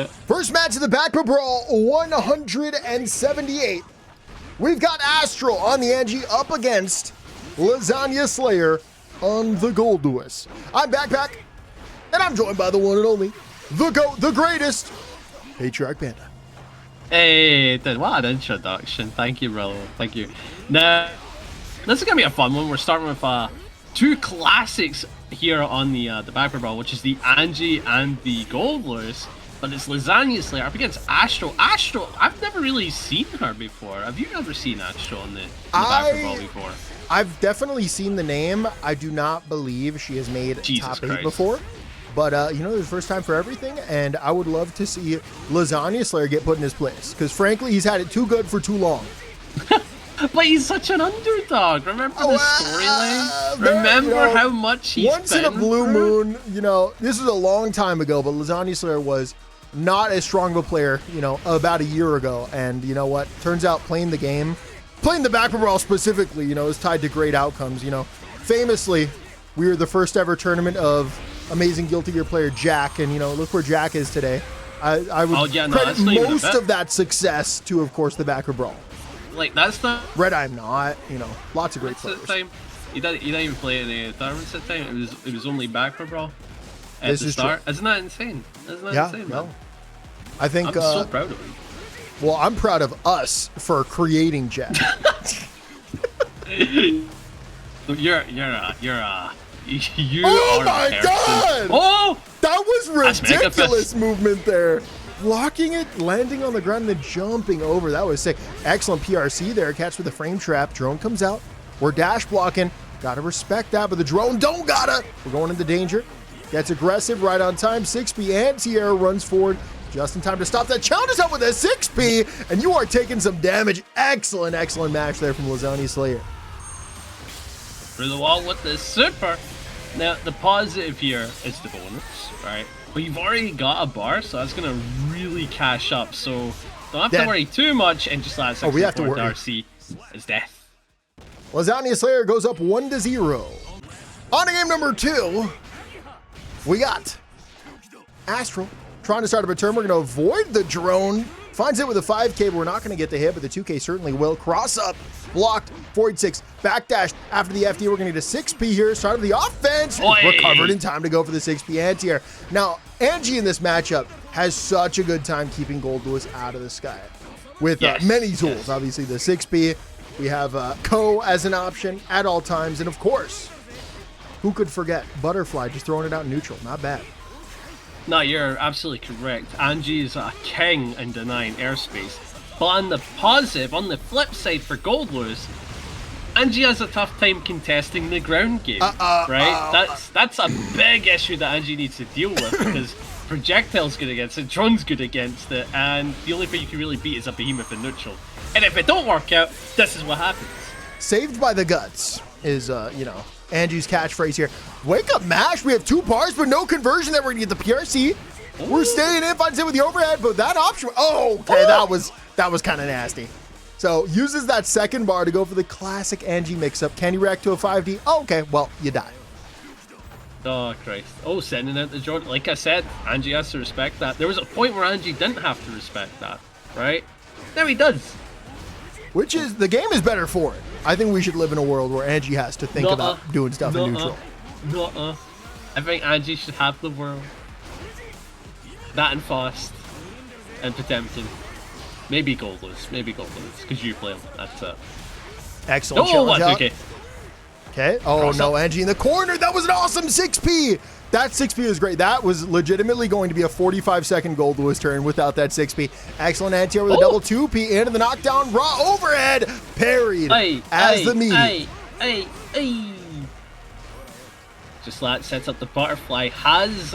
First match of the baccpaBrawl 178. We've got Astral on the Anji up against Lasagna Slayer on the Goldlewis. I'm baccpack, and I'm joined by the one and only, the GOAT, the greatest, Patriarch Panda. Hey, what an introduction. Thank you, bro. Thank you. Now, this is going to be a fun one. We're starting with two classics here on the baccpaBrawl, which is the Anji and the Goldlewis. But it's Lasagna Slayer up against Astral. Astral, I've never really seen her before. Have you ever seen Astral in the baccpaBrawl before? I've definitely seen the name. I do not believe she has made top 8 before. But, you know, there's first time for everything, and I would love to see Lasagna Slayer get put in his place. Because, frankly, he's had it too good for too long. But he's such an underdog. Remember the storyline? Remember how much he's once in a blue moon, you know, this is a long time ago, but Lasagna Slayer was not as strong of a player, you know, about a year ago. And you know what? Turns out playing the game, playing the baccpaBrawl specifically, you know, is tied to great outcomes. You know, famously, we were the first ever tournament of Amazing Guilty Gear player Jack, and you know, look where Jack is today. I would credit most of that success to, of course, the baccpaBrawl. Like, that's not Red. I'm not, you know, lots of great players. Time. You didn't even play any tournaments at the time. It was only baccpaBrawl at this the is start. true. Isn't that insane? Isn't that insane, man? I think I'm so proud of him. Well, I'm proud of us for creating Jack. You oh are my god! Oh, that was ridiculous movement there. Blocking it, landing on the ground, and then jumping over. That was sick. Excellent PRC there. Catch with a frame trap. Drone comes out. We're dash blocking. Gotta respect that, but the drone don't gotta. We're going into danger. Gets aggressive right on time. 6P anti-air runs forward just in time to stop that. Challenges up with a 6P, and you are taking some damage. Excellent, excellent match there from Lasagna Slayer. Through the wall with the super. Now, the positive here is the bonus, right? But you've already got a bar, so that's going to really cash up. So don't have to worry too much, and just let 64 RC is death. Lasagna Slayer goes up 1-0. On to game number 2, we got Astral trying to start up a turn. We're going to avoid the drone. Finds it with a 5K, but we're not going to get the hit, but the 2K certainly will. Cross up, blocked, forward 6, backdash after the FD. We're going to need a 6P here. Start of the offense. Recovered in time to go for the 6P anti-air. Now, Anji in this matchup has such a good time keeping Goldlewis out of the sky with many tools. Obviously, the 6P. We have Ko as an option at all times. And, of course, who could forget Butterfly just throwing it out neutral. Not bad. No, you're absolutely correct. Anji is a king in denying airspace. But on the positive, on the flip side for Goldlewis, Anji has a tough time contesting the ground game, right? That's a big issue that Anji needs to deal with because projectile's good against it, drone's good against it, and the only thing you can really beat is a behemoth in neutral. And if it don't work out, this is what happens. Saved by the guts is, you know, Anji's catchphrase here. Wake up, mash. We have 2 bars, but no conversion. Then we're gonna get the PRC. Ooh. We're staying in, finds it with the overhead, but that option. Oh, okay, that was kind of nasty. So uses that second bar to go for the classic Anji mix-up. Can you react to a 5D? Oh, okay, well, you die. Oh, Christ. Oh, sending out the drone. Like I said, Anji has to respect that. There was a point where Anji didn't have to respect that, right? Now he does. Which is, the game is better for it. I think we should live in a world where Anji has to think about doing stuff in neutral. I think Anji should have the world. That and fast. And Potemkin. Maybe Goldlewis, because you play him. That's it. Excellent challenge out. Okay. Oh, no, Anji in the corner. That was an awesome 6P. That 6P was great. That was legitimately going to be a 45-second Goldlewis turn without that 6P. Excellent anti-air with a double 2P into the knockdown. Raw overhead. Parried as the meat. Just that sets up the butterfly. Has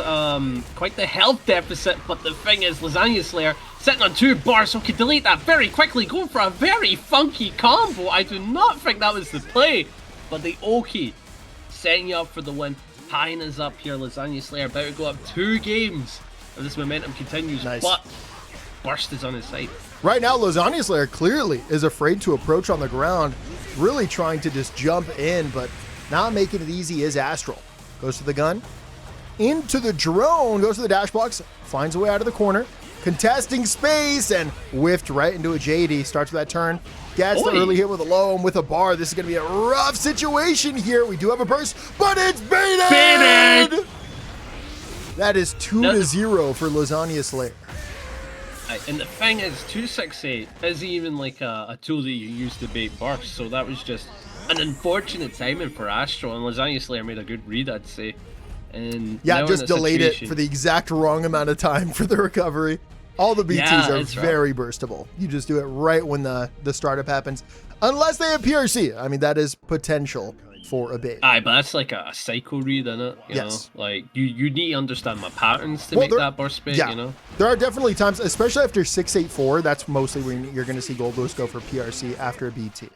quite the health deficit, but the thing is, Lasagna Slayer sitting on 2 bars, so can delete that very quickly, going for a very funky combo. I do not think that was the play, but the Oki setting you up for the win. Tying us up here, Lasagna Slayer about to go up 2 games if this momentum continues, but Burst is on his side. Right now, Lasagna Slayer clearly is afraid to approach on the ground, really trying to just jump in, but not making it easy is Astral. Goes to the gun, into the drone, goes to the dash box, finds a way out of the corner, contesting space and whiffed right into a JD. Starts with that turn. Gets the early hit with a low and with a bar. This is going to be a rough situation here. We do have a burst, but it's baited! That is 2-0 for Lasagna Slayer. And the thing is, 268 isn't even like a tool that you use to bait burst, so that was just an unfortunate timing for Astral, and Lasagna Slayer made a good read, I'd say. And yeah, just delayed it for the exact wrong amount of time for the recovery. All the BTs are very burstable. You just do it right when the startup happens, unless they have PRC. I mean, that is potential for a bait. Aye, but that's like a psycho read, isn't it? You know? Like, you need to understand my patterns to make that burst bait, you know? There are definitely times, especially after 684, that's mostly when you're going to see Goldlewis go for PRC after a BT.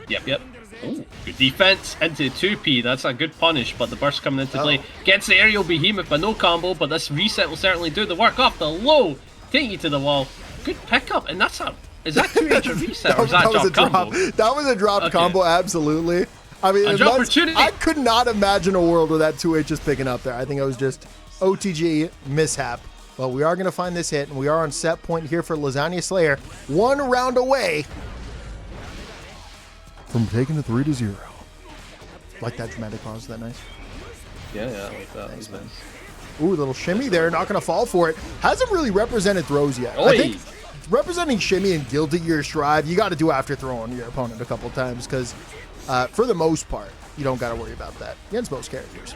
Yep. Ooh, good defense into 2P. That's a good punish, but the burst coming into play. Gets the aerial behemoth, but no combo, but this reset will certainly do the work. Off the low, take you to the wall. Good pickup, and that's a... Is that 2H a reset, or is that drop combo? That was a drop combo, absolutely. I mean, I could not imagine a world where that 2H is picking up there. I think it was just OTG mishap. But we are going to find this hit, and we are on set point here for Lasagna Slayer. 1 round away from taking a 3-0. Like that dramatic pause. Is that nice? Yeah, I like that. Nice. Ooh, little shimmy there. Not going to fall for it. Hasn't really represented throws yet. I think representing shimmy and Guilty Gear Strive, you got to do after throwing your opponent a couple times, because for the most part, you don't got to worry about that against most characters.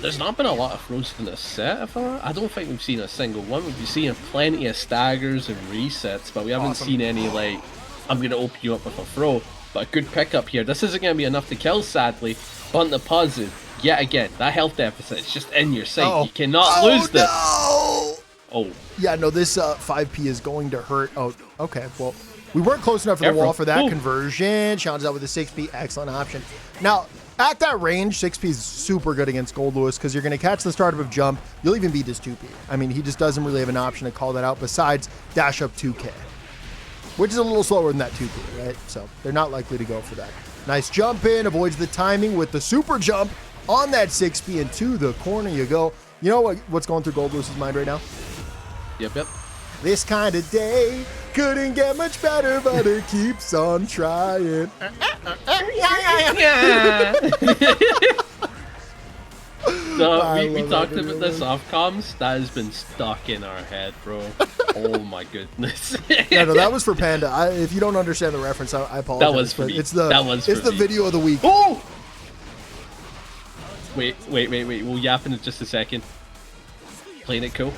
There's not been a lot of throws in this set. I don't think we've seen a single one. We've seen plenty of staggers and resets, but we haven't seen any, like, I'm going to open you up with a throw. But a good pickup here. This isn't going to be enough to kill, sadly. But on the positive, yet again, that health deficit is just in your sight. You cannot lose this. Oh. Yeah, no, this 5P is going to hurt. Oh, okay. Well, we weren't close enough to the wall for that conversion. Challenges out with a 6P. Excellent option. Now, at that range, 6P is super good against Goldlewis because you're going to catch the startup of jump. You'll even beat his 2P. I mean, he just doesn't really have an option to call that out besides dash up 2K, which is a little slower than that 2P, right? So they're not likely to go for that. Nice jump in, avoids the timing with the super jump on that 6P, and to the corner you go. You know what's going through Goldlewis's mind right now? Yep. This kind of day couldn't get much better, but it keeps on trying. So we talked about this off comms. That has been stuck in our head, bro. Oh my goodness. Yeah, no, that was for Panda. If you don't understand the reference, I apologize. That was for me. It's the video of the week. Oh! Wait. We'll yap in just a second. Playing it cool.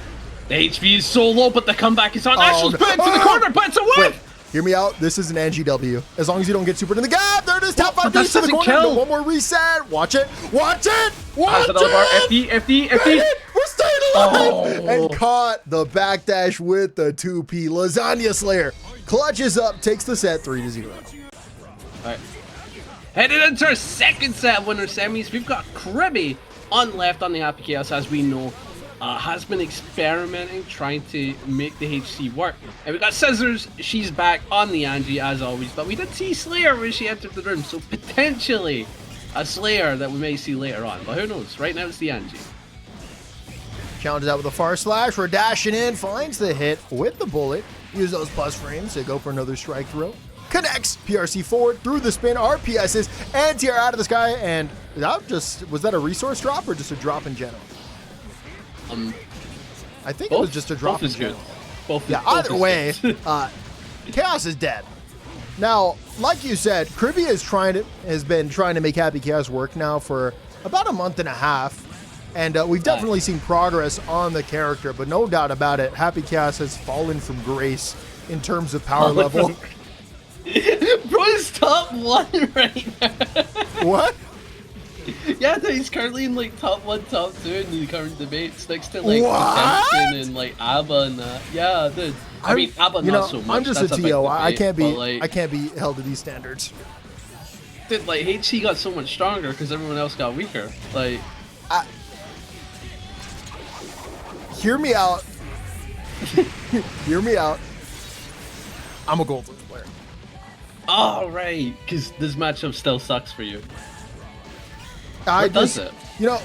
The HP is so low, but the comeback is on. Astral's put into the corner, but it's a win! Wait, hear me out. This is an Anji W. As long as you don't get super in the gap. There it is. Top 5 to the corner. No, one more reset. Watch it. Watch it. FD. We're staying alive. And caught the backdash with the 2P. Lasagna Slayer clutches up, takes the set 3-0. All right. Headed into our second set of winner semis. We've got Kriby on left on the Happy Chaos, as we know. Has been experimenting, trying to make the HC work. And we got Scissors, she's back on the Anji as always, but we did see Slayer when she entered the room, so potentially a Slayer that we may see later on, but who knows? Right now it's the Anji. Challenges out with a far slash. We're dashing in, finds the hit with the bullet. Use those plus frames to go for another strike throw. Connects, PRC forward through the spin, RPSs, and TR out of the sky. And was that a resource drop or just a drop in general? I think it was just a drop. Both is good. Either way, Chaos is dead. Now, like you said, Kriby has been trying to make Happy Chaos work now for about a month and a half, and we've definitely seen progress on the character. But no doubt about it, Happy Chaos has fallen from grace in terms of power level. Bro is top 1 right now. What? Yeah, he's currently in like top 1, top 2 in the current debates, next to like Madison and like ABBA and that. Yeah, dude. I mean, ABBA not so much. I'm just a TO. I can't be held to these standards. Dude, like HC got so much stronger because everyone else got weaker. Like, hear me out. Hear me out. I'm a Goldlewis player. Oh, right, because this matchup still sucks for you. You know,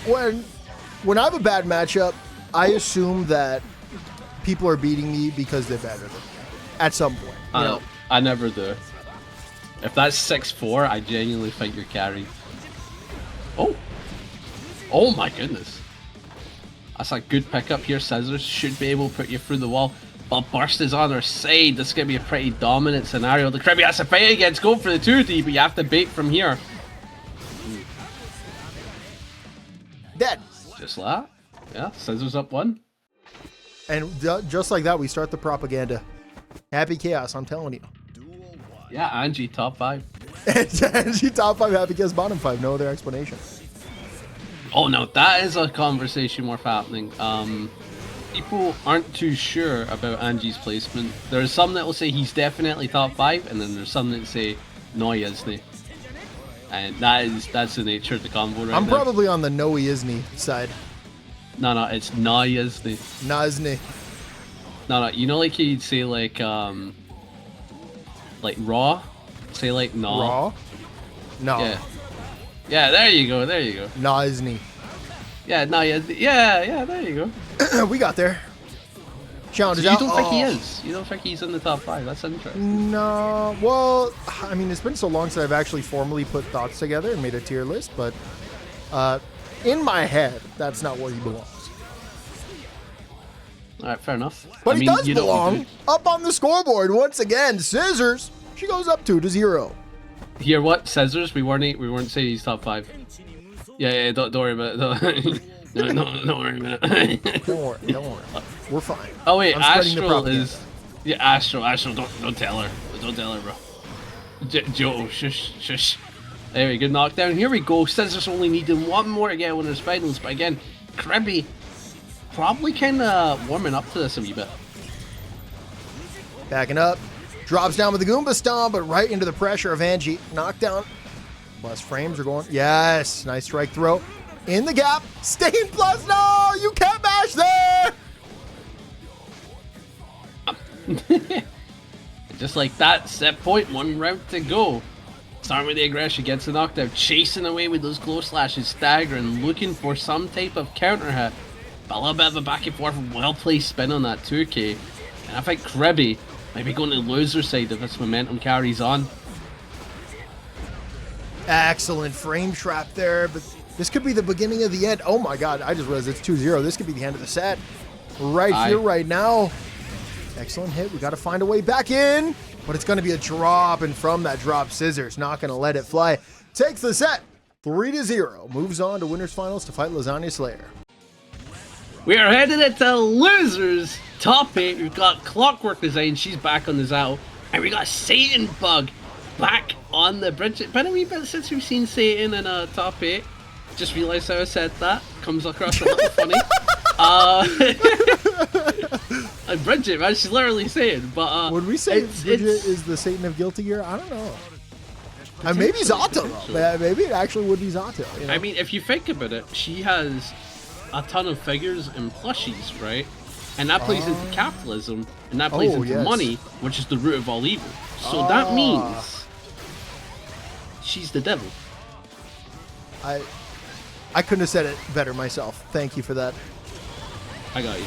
when I have a bad matchup, I assume that people are beating me because they're better than me at some point. You know? I never do. If that's 6'4", I genuinely think you're carried. Oh. Oh my goodness. That's a good pickup here. Scissors should be able to put you through the wall. But Burst is on her side. This is going to be a pretty dominant scenario. The Kriby has to fight against. Go for the 2D, but you have to bait from here. Dead. Just like that. Yeah, Scissors up 1. And just like that, we start the propaganda. Happy Chaos, I'm telling you. Yeah, Anji, top 5. Anji, top 5, Happy Chaos, bottom 5. No other explanation. Oh no, that is a conversation worth happening. People aren't too sure about Anji's placement. There's some that will say he's definitely top 5, and then there's some that say no, he isn't. And that's the nature of the combo right I'm there. probably on the no, he isn't side. No, it's no, he isn't. Nah, isn't. No, you know, like you'd say like raw, say like no. Raw? No. Yeah, there you go. Nah, isn't. Yeah, no, yeah, there you go. We got there. Challenge so out. You don't think he is? You don't think he's in the top 5? That's interesting. No, well, I mean, it's been so long since I've actually formally put thoughts together and made a tier list, but in my head, that's not where he belongs. Alright, fair enough. But he does belong up on the scoreboard once again. Scissors, she goes up 2-0. Here, what? Scissors? We weren't saying he's top 5. Yeah, don't worry about it. No, don't worry about it. Don't worry. We're fine. Oh wait, Astral is... Yeah, Astral, don't tell her. Don't tell her, bro. Joe, shush. There we go, knockdown. Here we go. Scissors only needing one more to get winners finals, but again, Kriby probably kind of warming up to this a wee bit. Backing up. Drops down with the Goomba Stomp, but right into the pressure of Anji. Knockdown. Plus frames are going. Yes. Nice strike throw. In the gap. Stain plus. No, you can't mash there. Just like that. Set point. 1 round to go. Starting with the aggression. Gets the knockdown. Chasing away with those glow slashes. Staggering. Looking for some type of counter hit. But a little bit of a back and forth. Well-placed spin on that 2K. And I think Kriby might be going to the loser side if this momentum carries on. Excellent frame trap there, but this could be the beginning of the end. Oh my god, I just realized it's 2-0. This could be the end of the set. Here, right now. Excellent hit. We got to find a way back in, but it's going to be a drop, and from that drop, Scissors not going to let it fly. Takes the set. 3-0. Moves on to winners finals to fight Lasagna Slayer. We are headed into losers top 8. We've got ClockworkDesign. She's back on the Zao. And we got Satanbug back on the Bridget. Been a wee bit since we've seen Satan in a top 8. Just realised how I said that. Comes across a little funny. And Bridget, man, she's literally Satan. But would we say Bridget is the Satan of Guilty Gear? I don't know. Maybe Zato, though. Maybe it actually would be Zato. You know? I mean, if you think about it, she has a ton of figures and plushies, right? And that plays into capitalism, and that plays into money, which is the root of all evil. So that means she's the devil. I couldn't have said it better myself. Thank you for that. I got you.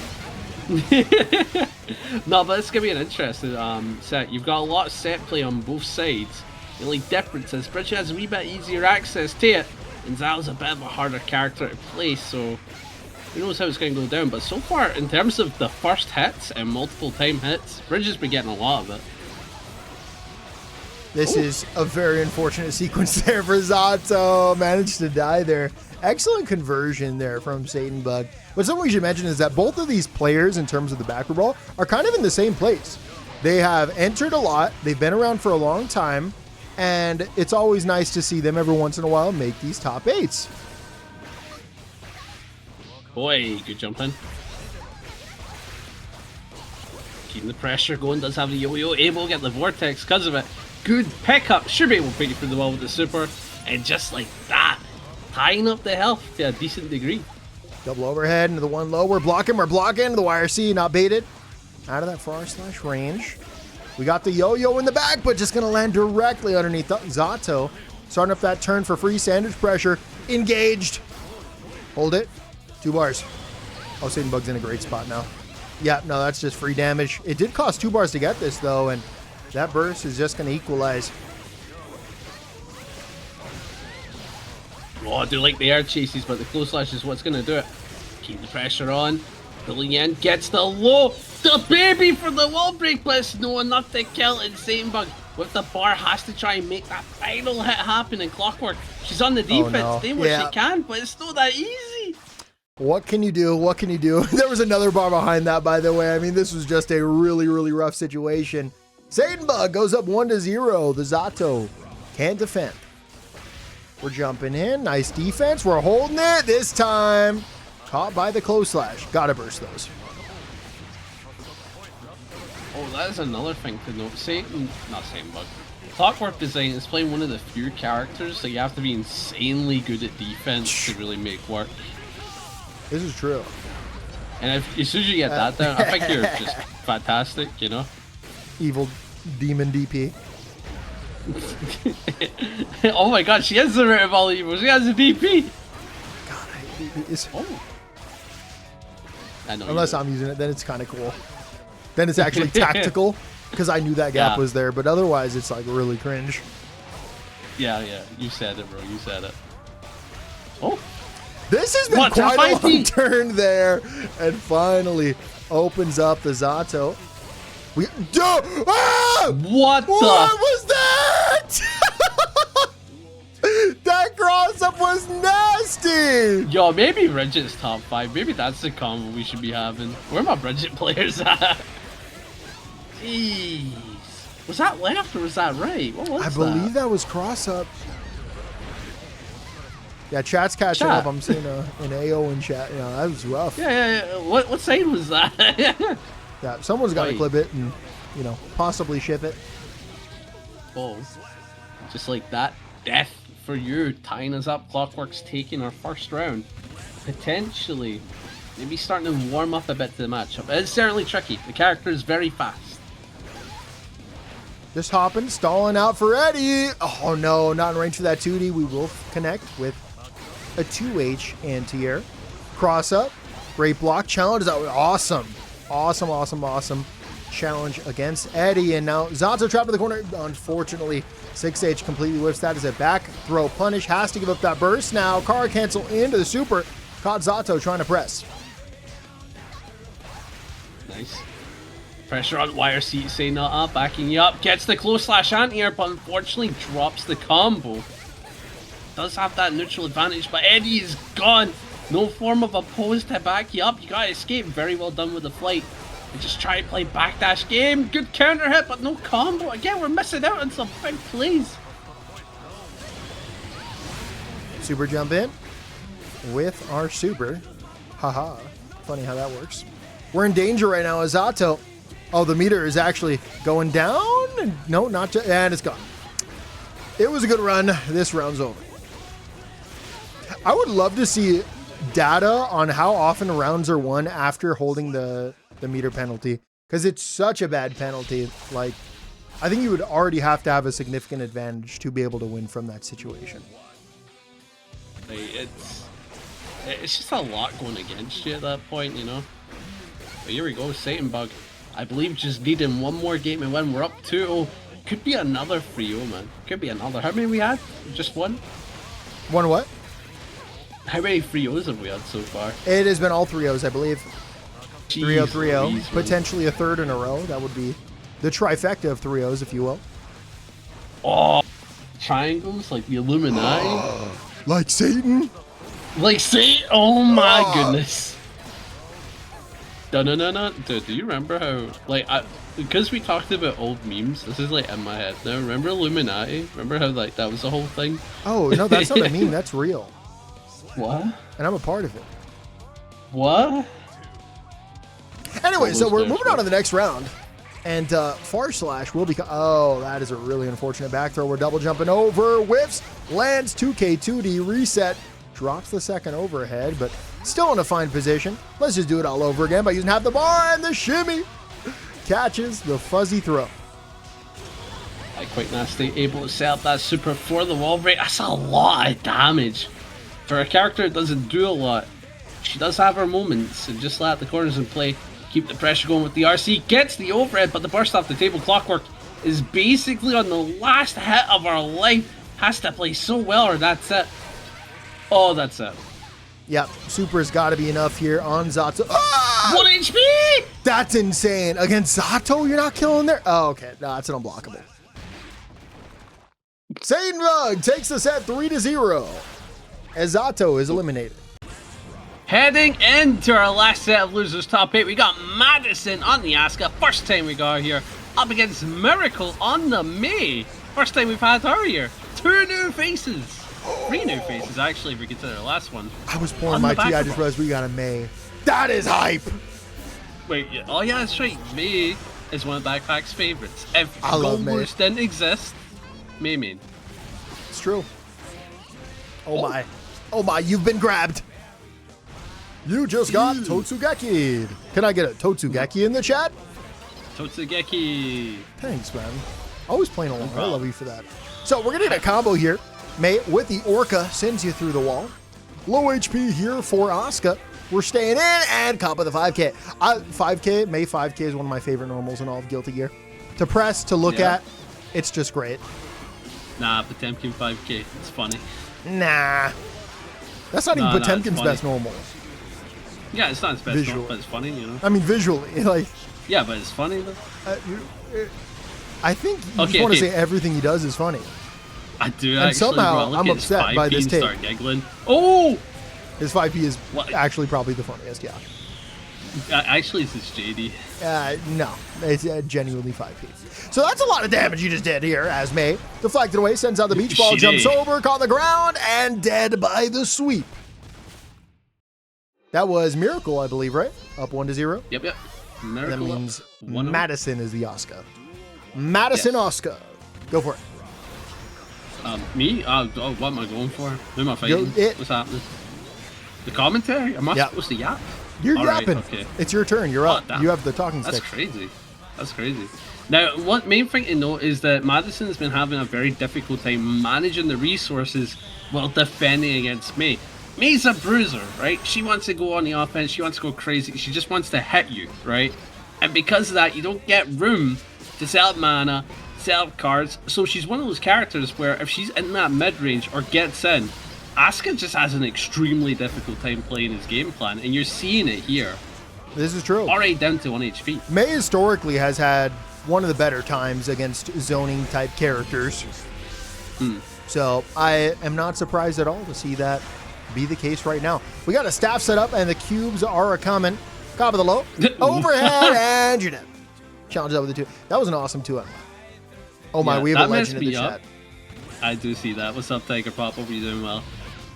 No, but it's gonna be an interesting set. You've got a lot of set play on both sides. The only difference is Bridget has a wee bit easier access to it, and Zal's a bit of a harder character to play, so who knows how it's going to go down. But so far, in terms of the first hits and multiple time hits, Bridget's been getting a lot of it. This is a very unfortunate sequence there for Zato. Managed to die there. Excellent conversion there from Satanbug. But something we should mention is that both of these players, in terms of the baccpaBrawl, are kind of in the same place. They have entered a lot. They've been around for a long time. And it's always nice to see them every once in a while make these top 8s. Boy, good jumping. Keeping the pressure going, does have the yo-yo, able to get the vortex because of it. Good pickup, should be able to put you through the wall with the super. And just like that, tying up the health to a decent degree. Double overhead into the 1 low, we're blocking, the YRC, not baited. Out of that far slash range. We got the yo-yo in the back, but just going to land directly underneath Zato. Starting up that turn for free, sandwich pressure, engaged. Hold it. 2 bars. Oh, Satanbug's in a great spot now. Yeah, no, that's just free damage. It did cost 2 bars to get this, though, and that burst is just going to equalize. Oh, I do like the air chases, but the close slash is what's going to do it. Keep the pressure on. The Lien gets the low. The baby for the wall break, but it's no enough to kill it. Satanbug with the bar has to try and make that final hit happen in Clockwork. She's on the defense, doing what she can, but it's not that easy. What can you do? What can you do? There was another bar behind that, by the way. I mean, this was just a really, really rough situation. Satanbug goes up 1-0. The Zato can't defend. We're jumping in. Nice defense. We're holding it this time. Caught by the close slash. Gotta burst those. Oh, that is another thing to note. Not Satanbug. ClockworkDesign is playing one of the few characters that you have to be insanely good at defense to really make work. This is true. And as soon as you get that down, I think you're just fantastic, you know? Evil demon DP. Oh my god, she has the root of all evil. She has a DP. God, I hate DPs. Oh. I know. Unless I'm using it, then it's kind of cool. Then it's actually tactical, because I knew that gap was there, but otherwise it's like really cringe. Yeah, you said it, bro. You said it. Oh. This has been quite a long turn there, and finally opens up the Zato. What was that? That cross-up was nasty! Yo, maybe Bridget's top 5. Maybe that's the combo we should be having. Where are my Bridget players at? Jeez. Was that left or was that right? What was I believe that was cross-up. Yeah, chat's catching up. I'm seeing an AO in chat. You know, that was rough. Yeah. What side was that? Yeah, someone's got to clip it and, you know, possibly ship it. Oh, just like that. Death for you, tying us up. Clockwork's taking our first round. Potentially, maybe starting to warm up a bit to the matchup. It's certainly tricky. The character is very fast. Just hopping, stalling out for Eddie. Oh no, not in range for that 2D. We will connect with a 2H anti-air. Cross up, great block challenge. That was awesome. Awesome challenge against Eddie. And now Zato trapped in the corner. Unfortunately, 6H completely whiffs that as a back throw punish. Has to give up that burst. Now car cancel into the super. Caught Zato trying to press. Nice. Pressure on wire seat, say not up, backing you up. Gets the close slash anti-air, but unfortunately drops the combo. Does have that neutral advantage, but Eddie is gone. No form of oppose to back you up. You gotta escape. Very well done with the flight. And just try to play backdash game. Good counter hit, but no combo. Again, we're missing out on some big plays. Super jump in with our super. Haha. Funny how that works. We're in danger right now as Zato. Oh, the meter is actually going down. No, not just, and it's gone. It was a good run. This round's over. I would love to see data on how often rounds are won after holding the meter penalty, because it's such a bad penalty. Like, I think you would already have to have a significant advantage to be able to win from that situation. It's just a lot going against you at that point, you know. But here we go, Satanbug. I believe just needing one more game and win. We're up 2-0. Could be another 3-0, man. Could be another. How many we had? Just one? One what? How many 3-0s have we had so far? It has been all 3-0s, I believe. 3-0, 3-0. Louise, Potentially a third in a row. That would be the trifecta of 3-0s, if you will. Oh, triangles like the Illuminati? Like Satan? Like Satan? Oh my goodness. No. Dude, do you remember how, like, because we talked about old memes, this is like in my head now. Remember Illuminati? Remember how, like, that was the whole thing? Oh, no, that's not a meme. That's real. What? And I'm a part of it. What? Anyway, so we're moving on to the next round. And Far Slash will be... Oh, that is a really unfortunate back throw. We're double jumping over. Whiffs. Lands 2K2D. Reset. Drops the second overhead, but still in a fine position. Let's just do it all over again by using half the bar, and the shimmy catches the fuzzy throw. Quite nasty. Able to set up that super for the wall break. That's a lot of damage. For a character that doesn't do a lot, she does have her moments, and just let the corners in play. Keep the pressure going with the RC. Gets the overhead, but the burst off the table. Clockwork is basically on the last hit of our life. Has to play so well or that's it. Oh, that's it. Yep, super's got to be enough here on Zato. Ah! 1 HP! That's insane. Against Zato, you're not killing there? Oh, okay. No, that's an unblockable. Satanbug takes the set 3-0 as Zato is eliminated. Heading into our last set of losers top 8, we got Madison on the Asuka. First time we got her here. Up against Miracle on the May. First time we've had her here. 2 new faces. 3 new faces, actually, if we consider the last one. I was pouring my tea. I just realized we got a May. That is hype. Wait, yeah. Oh yeah, that's right. May is one of baccpack's favorites. If Goldlewis didn't exist, May main. It's true. Oh my. Oh my, you've been grabbed. You just got Totsugeki. Can I get a Totsugeki in the chat? Totsugeki. Thanks, man. Always playing along. I love you for that. So we're going to get a combo here. May with the Orca sends you through the wall. Low HP here for Asuka. We're staying in and combo the 5K. 5K, May 5K is one of my favorite normals in all of Guilty Gear. To press, to look at, it's just great. Nah, Potemkin 5K. It's funny. Nah. That's not even Potemkin's best normal. Yeah, it's not his best normal, but it's funny, you know? I mean, visually, like... Yeah, but it's funny, though. I think you just want to say everything he does is funny. I do, and actually, somehow, bro. I'm upset by this take. Start giggling. Oh! His 5P is actually probably the funniest, yeah. Actually, it's JD. No, it's genuinely 5P. So that's a lot of damage you just did here as May deflected away, sends out the beach ball, jumps over, caught the ground, and dead by the sweep. That was Miracle, I believe, right? Up 1-0. Yep. Miracle. That means Madison is the Asuka. Madison Asuka. Go for it. Me? What am I going for? Who am I fighting? What's happening? The commentary? Am I supposed to yap? You're yapping. Right, okay. It's your turn. You're up. You have the talking stick. That's crazy. That's crazy. Now, one main thing to note is that Madison's been having a very difficult time managing the resources while defending against May. May's a bruiser, right? She wants to go on the offense. She wants to go crazy. She just wants to hit you, right? And because of that, you don't get room to sell up mana, sell up cards. So she's one of those characters where if she's in that mid-range or gets in, Asuka just has an extremely difficult time playing his game plan, and you're seeing it here. This is true. Already down to 1 HP. May historically has had one of the better times against zoning type characters. So I am not surprised at all to see that be the case right now. We got a staff set up and the cubes are coming. Top of the low. Overhead and you're dead. Challenge that with the 2. That was an awesome 2M. Oh my, we have a legend in the chat. I do see that. What's up, Tiger Pop? Hope you're doing well.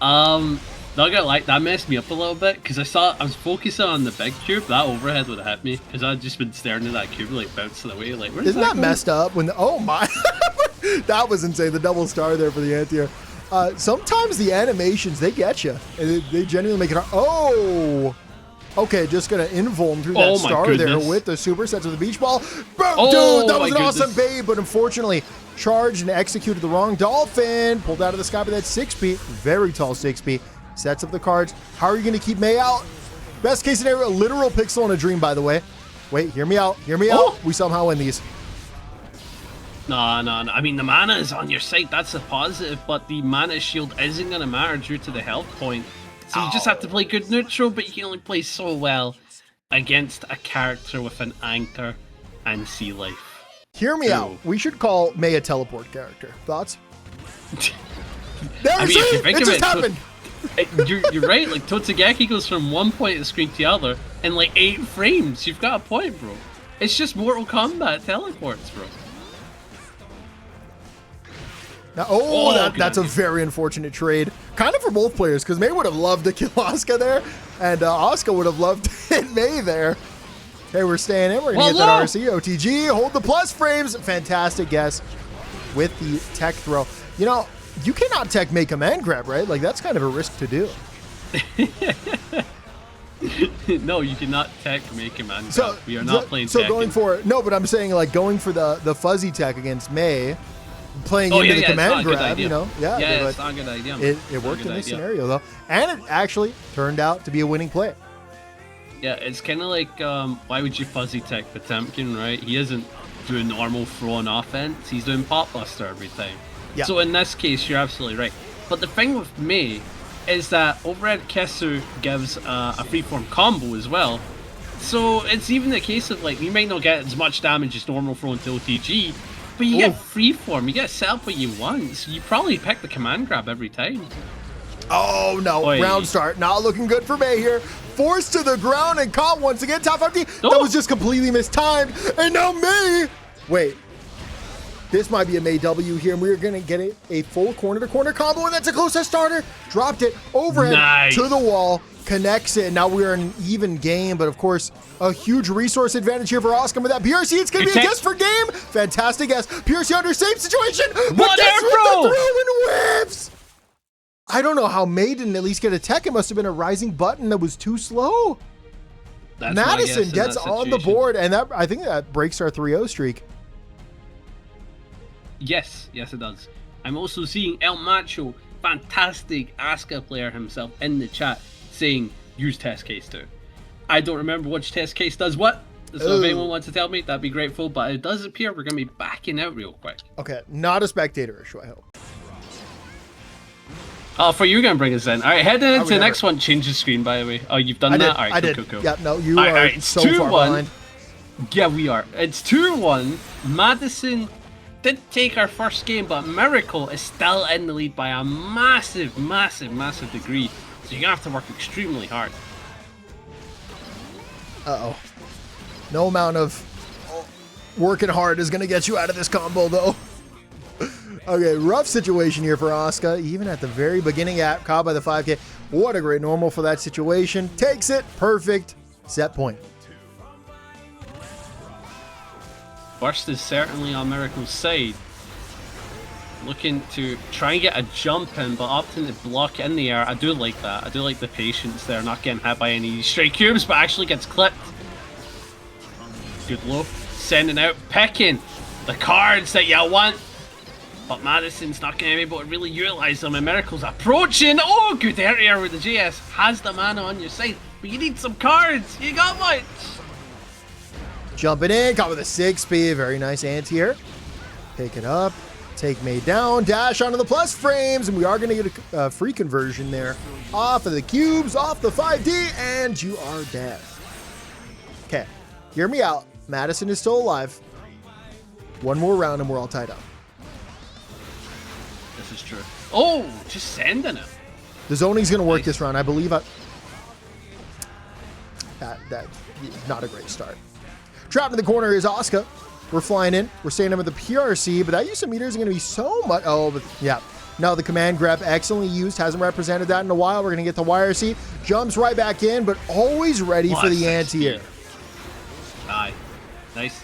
Not gonna lie, that messed me up a little bit because I was focusing on the big cube. That overhead would have hit me because I'd just been staring at that cube like bouncing away. Like, where's Isn't that messed up? When oh my, that was insane. The double star there for the anti-air. Sometimes the animations they get you. They genuinely make it hard. Oh, okay. Just gonna invuln through that star there with the supersets of the beach ball. Bro, dude, that was an awesome bait, but unfortunately. Charged and executed the wrong dolphin. Pulled out of the sky with that 6P. Very tall 6P. Sets up the cards. How are you going to keep May out? Best case scenario, a literal pixel in a dream, by the way. Wait, hear me out. Hear me out. We somehow win these. No. I mean, the mana is on your side. That's a positive, but the mana shield isn't going to matter due to the health point. So you just have to play good neutral, but you can only play so well against a character with an anchor and sea life. Hear me out. We should call May a teleport character. Thoughts? I mean, if you think it of just happened. You're right. Like, Totsugeki goes from one point of the screen to the other in like 8 frames. You've got a point, bro. It's just Mortal Kombat teleports, bro. Now, that's a very unfortunate trade. Kind of for both players, because May would have loved to kill Asuka there, and Asuka would have loved to hit May there. Hey, we're staying in. We're going to get that RC. OTG, hold the plus frames. Fantastic guess with the tech throw. You know, you cannot tech make command grab, right? Like, that's kind of a risk to do. No, you cannot tech make command grab. We are not playing So tech going for, no, but I'm saying, like, going for the fuzzy tech against May, playing into the command grab, you know? Yeah, it's not a good idea. It worked in this scenario, though. And it actually turned out to be a winning play. Yeah, it's kind of like, why would you fuzzy tech Potemkin, right? He isn't doing normal thrown offense, he's doing pop buster every time. Yeah. So in this case, you're absolutely right. But the thing with Mei is that overhead Kesu gives a freeform combo as well. So it's even a case of like, you might not get as much damage as normal throw until TG, but you get freeform, you get set up what you want, so you probably pick the command grab every time. Oh no, round start, not looking good for Mei here. Forced to the ground and caught once again, top 50. That was just completely mistimed, and now Mei. Wait, this might be a Mei W here, and we're gonna get it a full corner-to-corner combo, and that's a close starter. Dropped it overhead to the wall, connects it, and now we're in an even game, but of course, a huge resource advantage here for Asuka with that PRC. It's gonna be a guess for game. Fantastic guess. PRC under same situation, but that's with the throw and whips. I don't know how Mei didn't at least get a tech. It must have been a rising button that was too slow. That's Madison gets on the board, and that I think that breaks our 3-0 streak. Yes, yes it does. I'm also seeing El Macho, fantastic Asuka player himself, in the chat saying, use test case too. I don't remember which test case does what, so if anyone wants to tell me, that'd be grateful, but it does appear we're going to be backing out real quick. Okay, not a spectator issue, I hope. Oh, for you going to bring us in. All right, heading into the next one. Change the screen, by the way. Oh, you've done that? All right, cool. Yeah, no, you are so far behind. Yeah, we are. It's 2-1. Madison did take our first game, but Miracle is still in the lead by a massive, massive, massive degree. So you're going to have to work extremely hard. Uh-oh. No amount of working hard is going to get you out of this combo, though. Okay, rough situation here for Asuka, even at the very beginning, caught by the 5K. What a great normal for that situation. Takes it, perfect, set point. Burst is certainly on Miracle's side. Looking to try and get a jump in, but opting to block in the air. I do like that. I do like the patience there, not getting hit by any stray cubes, but actually gets clipped. Good low. Sending out, picking the cards that you want. But Madison's not going to be able to really utilize them, and Miracle's approaching. Oh, good area with the GS. Has the mana on your side, but you need some cards. You got much. Jumping in, caught with a 6-speed. Very nice anti-air. Pick it up. Take Mei down. Dash onto the plus frames, and we are going to get a free conversion there. Off of the cubes, off the 5D, and you are dead. Okay, hear me out. Madison is still alive. One more round, and we're all tied up. This is true. Oh, just sending it. The zoning's going to work this round. I believe that's not a great start. Trapped in the corner is Asuka. We're flying in. We're staying in with the PRC, but that use of meters is going to be so much. Oh, but yeah. No, the command grab excellently used. Hasn't represented that in a while. We're going to get the YRC. Jumps right back in, but always ready for the anti-air. Aye. Nice.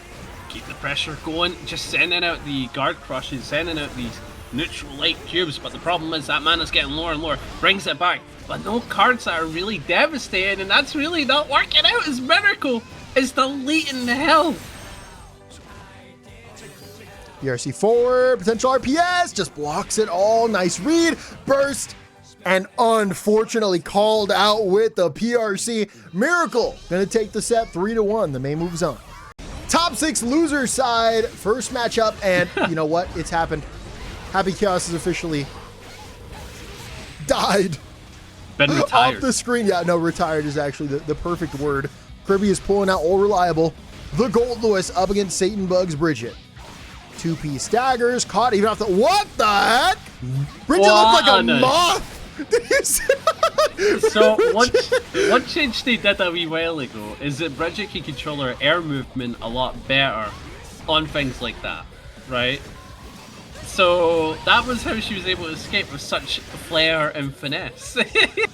Keep the pressure going. Just sending out the guard crushes, sending out these neutral light cubes, but the problem is that mana's getting lower and lower. Brings it back, but no cards that are really devastating, and that's really not working out as Miracle is deleting the hell. PRC forward, potential RPS, just blocks it all. Nice read, burst, and unfortunately called out with the PRC. Miracle gonna take the set 3-1. The Mei moves on. Top 6 loser side, first matchup, and you know what? It's happened. Happy Chaos has officially died. Been retired. Off the screen. Yeah, no, retired is actually the perfect word. Kriby is pulling out all reliable. The Goldlewis up against Satanbug's Bridget. 2-piece daggers, caught even off the... What the heck? Bridget looked like a moth! Did you see? So, one change they did a wee while ago is that Bridget can control her air movement a lot better on things like that, right? So, that was how she was able to escape with such flair and finesse.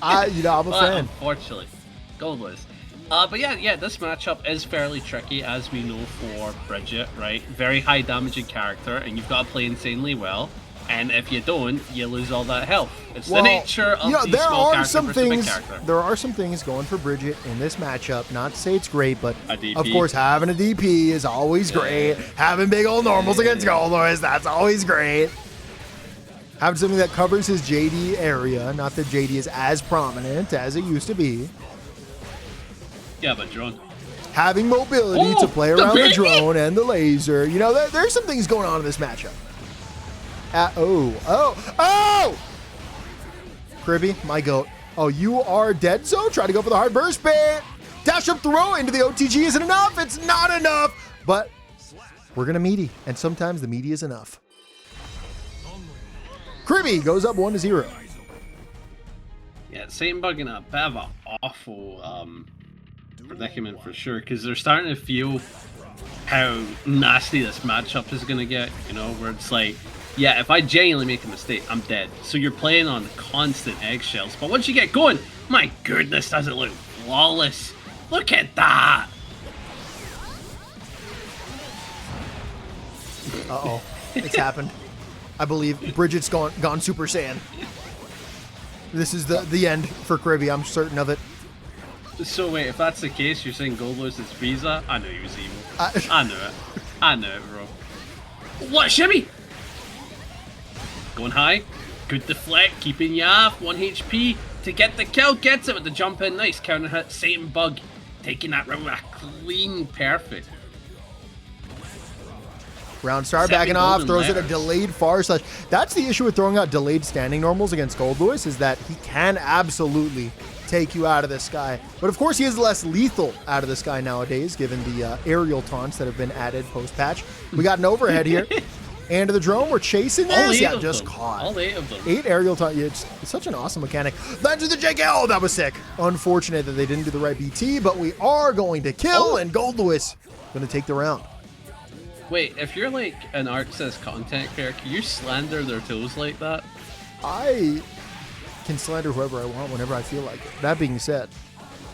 I'm a fan. Unfortunately. Goldlewis. But yeah, this matchup is fairly tricky, as we know for Bridget, right? Very high damaging character, and you've got to play insanely well. And if you don't, you lose all that health. It's the nature of the small character versus big character. There are some things going for Bridget in this matchup. Not to say it's great, but of course having a DP is always great. Having big old normals against Goldlewis, that's always great. Having something that covers his JD area, not that JD is as prominent as it used to be. Yeah, but drone. Having mobility to play around the drone and the laser. You know, there's some things going on in this matchup. Oh! Kriby, my goat. Oh, you are dead, so try to go for the hard burst bait. Dash up throw into the OTG isn't enough. It's not enough, but we're going to meaty, and sometimes the meaty is enough. Kriby goes up 1-0. Yeah, Satanbug in a bit of an awful predicament for sure, because they're starting to feel how nasty this matchup is going to get, you know, where it's like, yeah, if I genuinely make a mistake, I'm dead. So you're playing on constant eggshells, but once you get going, my goodness, does it look flawless. Look at that! Uh-oh, it's happened. I believe Bridget's gone Super Saiyan. This is the end for Kriby, I'm certain of it. So wait, if that's the case, you're saying Goldlewis is Frieza? I knew he was evil. I knew it. I knew it, bro. What, shimmy? Going high. Good deflect, keeping you off. 1 HP to get the kill. Gets it with the jump in. Nice counter hit. Satanbug taking that round with a clean perfect. Round star backing off, throws it a delayed far slash. That's the issue with throwing out delayed standing normals against Goldlewis, is that he can absolutely take you out of the sky. But of course he is less lethal out of the sky nowadays, given the aerial taunts that have been added post-patch. We got an overhead here. And to the drone, we're chasing this. Yeah, just caught. All 8 of them. 8 aerial taunts. Yeah, it's such an awesome mechanic. Then to the JK. Oh, that was sick. Unfortunate that they didn't do the right BT, but we are going to kill, and Goldlewis going to take the round. Wait, if you're like an ArcSys content creator, can you slander their tools like that? I can slander whoever I want whenever I feel like it. That being said,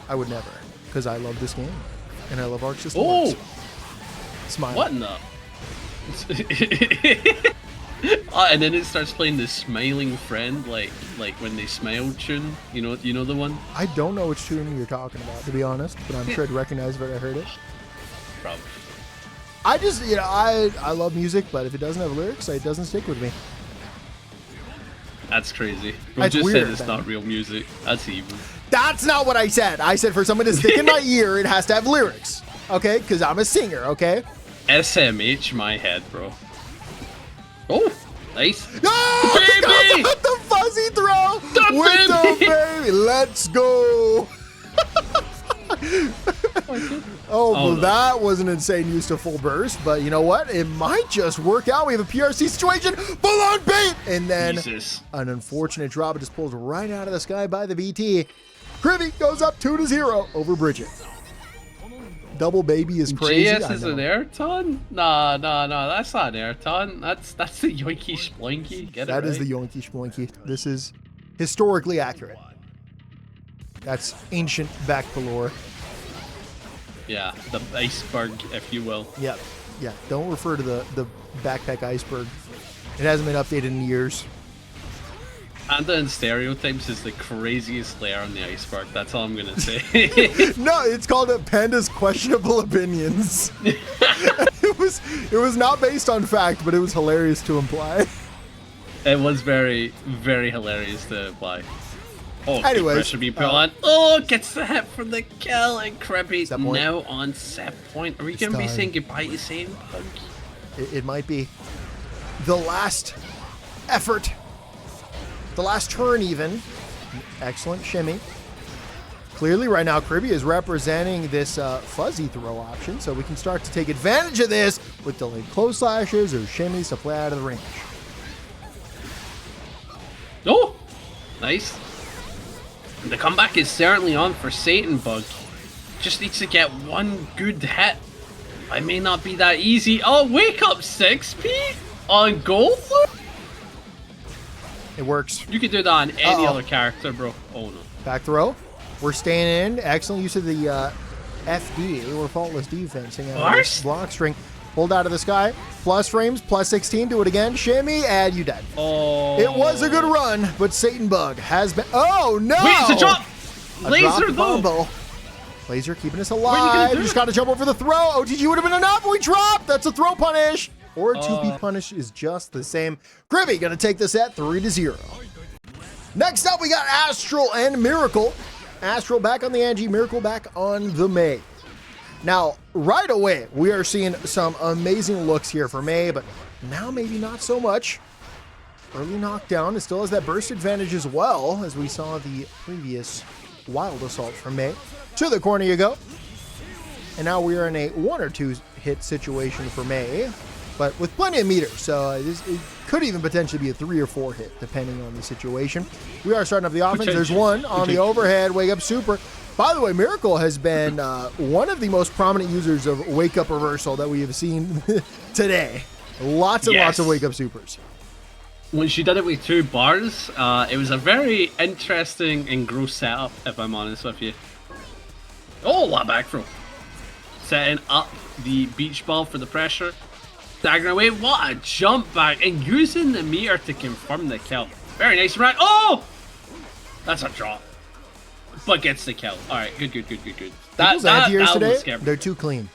I would never, because I love this game and I love ArcSys. Oh, smile. What in the? And then it starts playing the smiling friend, like when they smile tune. You know the one. I don't know which tune you're talking about, to be honest, but I'm sure I'd recognize if I heard it. Probably. I just, I love music, but if it doesn't have lyrics, it doesn't stick with me. That's crazy. Bro just said it's not real music. That's evil. That's not what I said. I said for someone to stick in my ear, it has to have lyrics. Okay? Because I'm a singer, okay? SMH my head, bro. Oh, nice. No! Baby! The fuzzy throw! The with the baby! Let's go! Oh, well, no. That was an insane use to full burst, but you know what? It might just work out. We have a PRC situation, full on bait, and then an unfortunate drop. It just pulls right out of the sky by the BT. Kriby goes up 2-0 over Bridget. Double baby is crazy. JS is an air ton? No, that's not an air ton. That's the yoinky sploinky. Get that it right. Is the yoinky sploinky. This is historically accurate. That's ancient baccpack lore. Yeah, the iceberg, if you will. Yep. Yeah. Don't refer to the backpack iceberg. It hasn't been updated in years. Panda in stereotypes is the craziest layer on the iceberg. That's all I'm gonna say. No, it's called Panda's questionable opinions. It was not based on fact, but it was hilarious to imply. It was very, very hilarious to imply. Oh, anyways, pressure being put on. Oh, gets the hit from the kill, and Kriby now on set point. Are we gonna be saying goodbye to Satanbug? It might be the last effort, the last turn even. Excellent shimmy. Clearly, right now, Kriby is representing this fuzzy throw option, so we can start to take advantage of this with delayed close slashes or shimmies to play out of the range. Oh, nice. The comeback is certainly on for Satanbug. Just needs to get one good hit. I may not be that easy. Oh, wake up 6P on gold. It works. You could do that on any other character, bro. Oh no. Back throw. We're staying in. Excellent use of the FD or faultless defensing. Block string. Pulled out of the sky. Plus frames. Plus 16. Do it again. Shimmy. And you dead. Oh. It was a good run, but Satanbug has been. Oh no! Wait, it's a drop. Laser though. Laser keeping us alive. You just got to jump over the throw. OTG would have been enough. We dropped. That's a throw punish. Or a 2P punish is just the same. Kriby gonna take this at 3-0. Next up, we got Astral and Miracle. Astral back on the Anji, Miracle back on the Mei. Now, right away, we are seeing some amazing looks here for Mei, but now maybe not so much. Early knockdown. It still has that burst advantage as well, as we saw the previous wild assault from Mei. To the corner you go. And now we are in a 1 or 2 hit situation for Mei, but with plenty of meters, so it could even potentially be a 3 or 4 hit, depending on the situation. We are starting up the offense. There's one on the overhead. Wake up super. By the way, Miracle has been one of the most prominent users of Wake Up Reversal that we have seen today. Lots and lots of Wake Up Supers. When she did it with 2 bars, it was a very interesting and gross setup, if I'm honest with you. Oh, what back throw. Setting up the beach ball for the pressure. Staggering away. What a jump back. And using the meter to confirm the kill. Very nice run. Oh! That's a drop. But gets the kill. Alright, good. Those anti-airs today, they're too clean.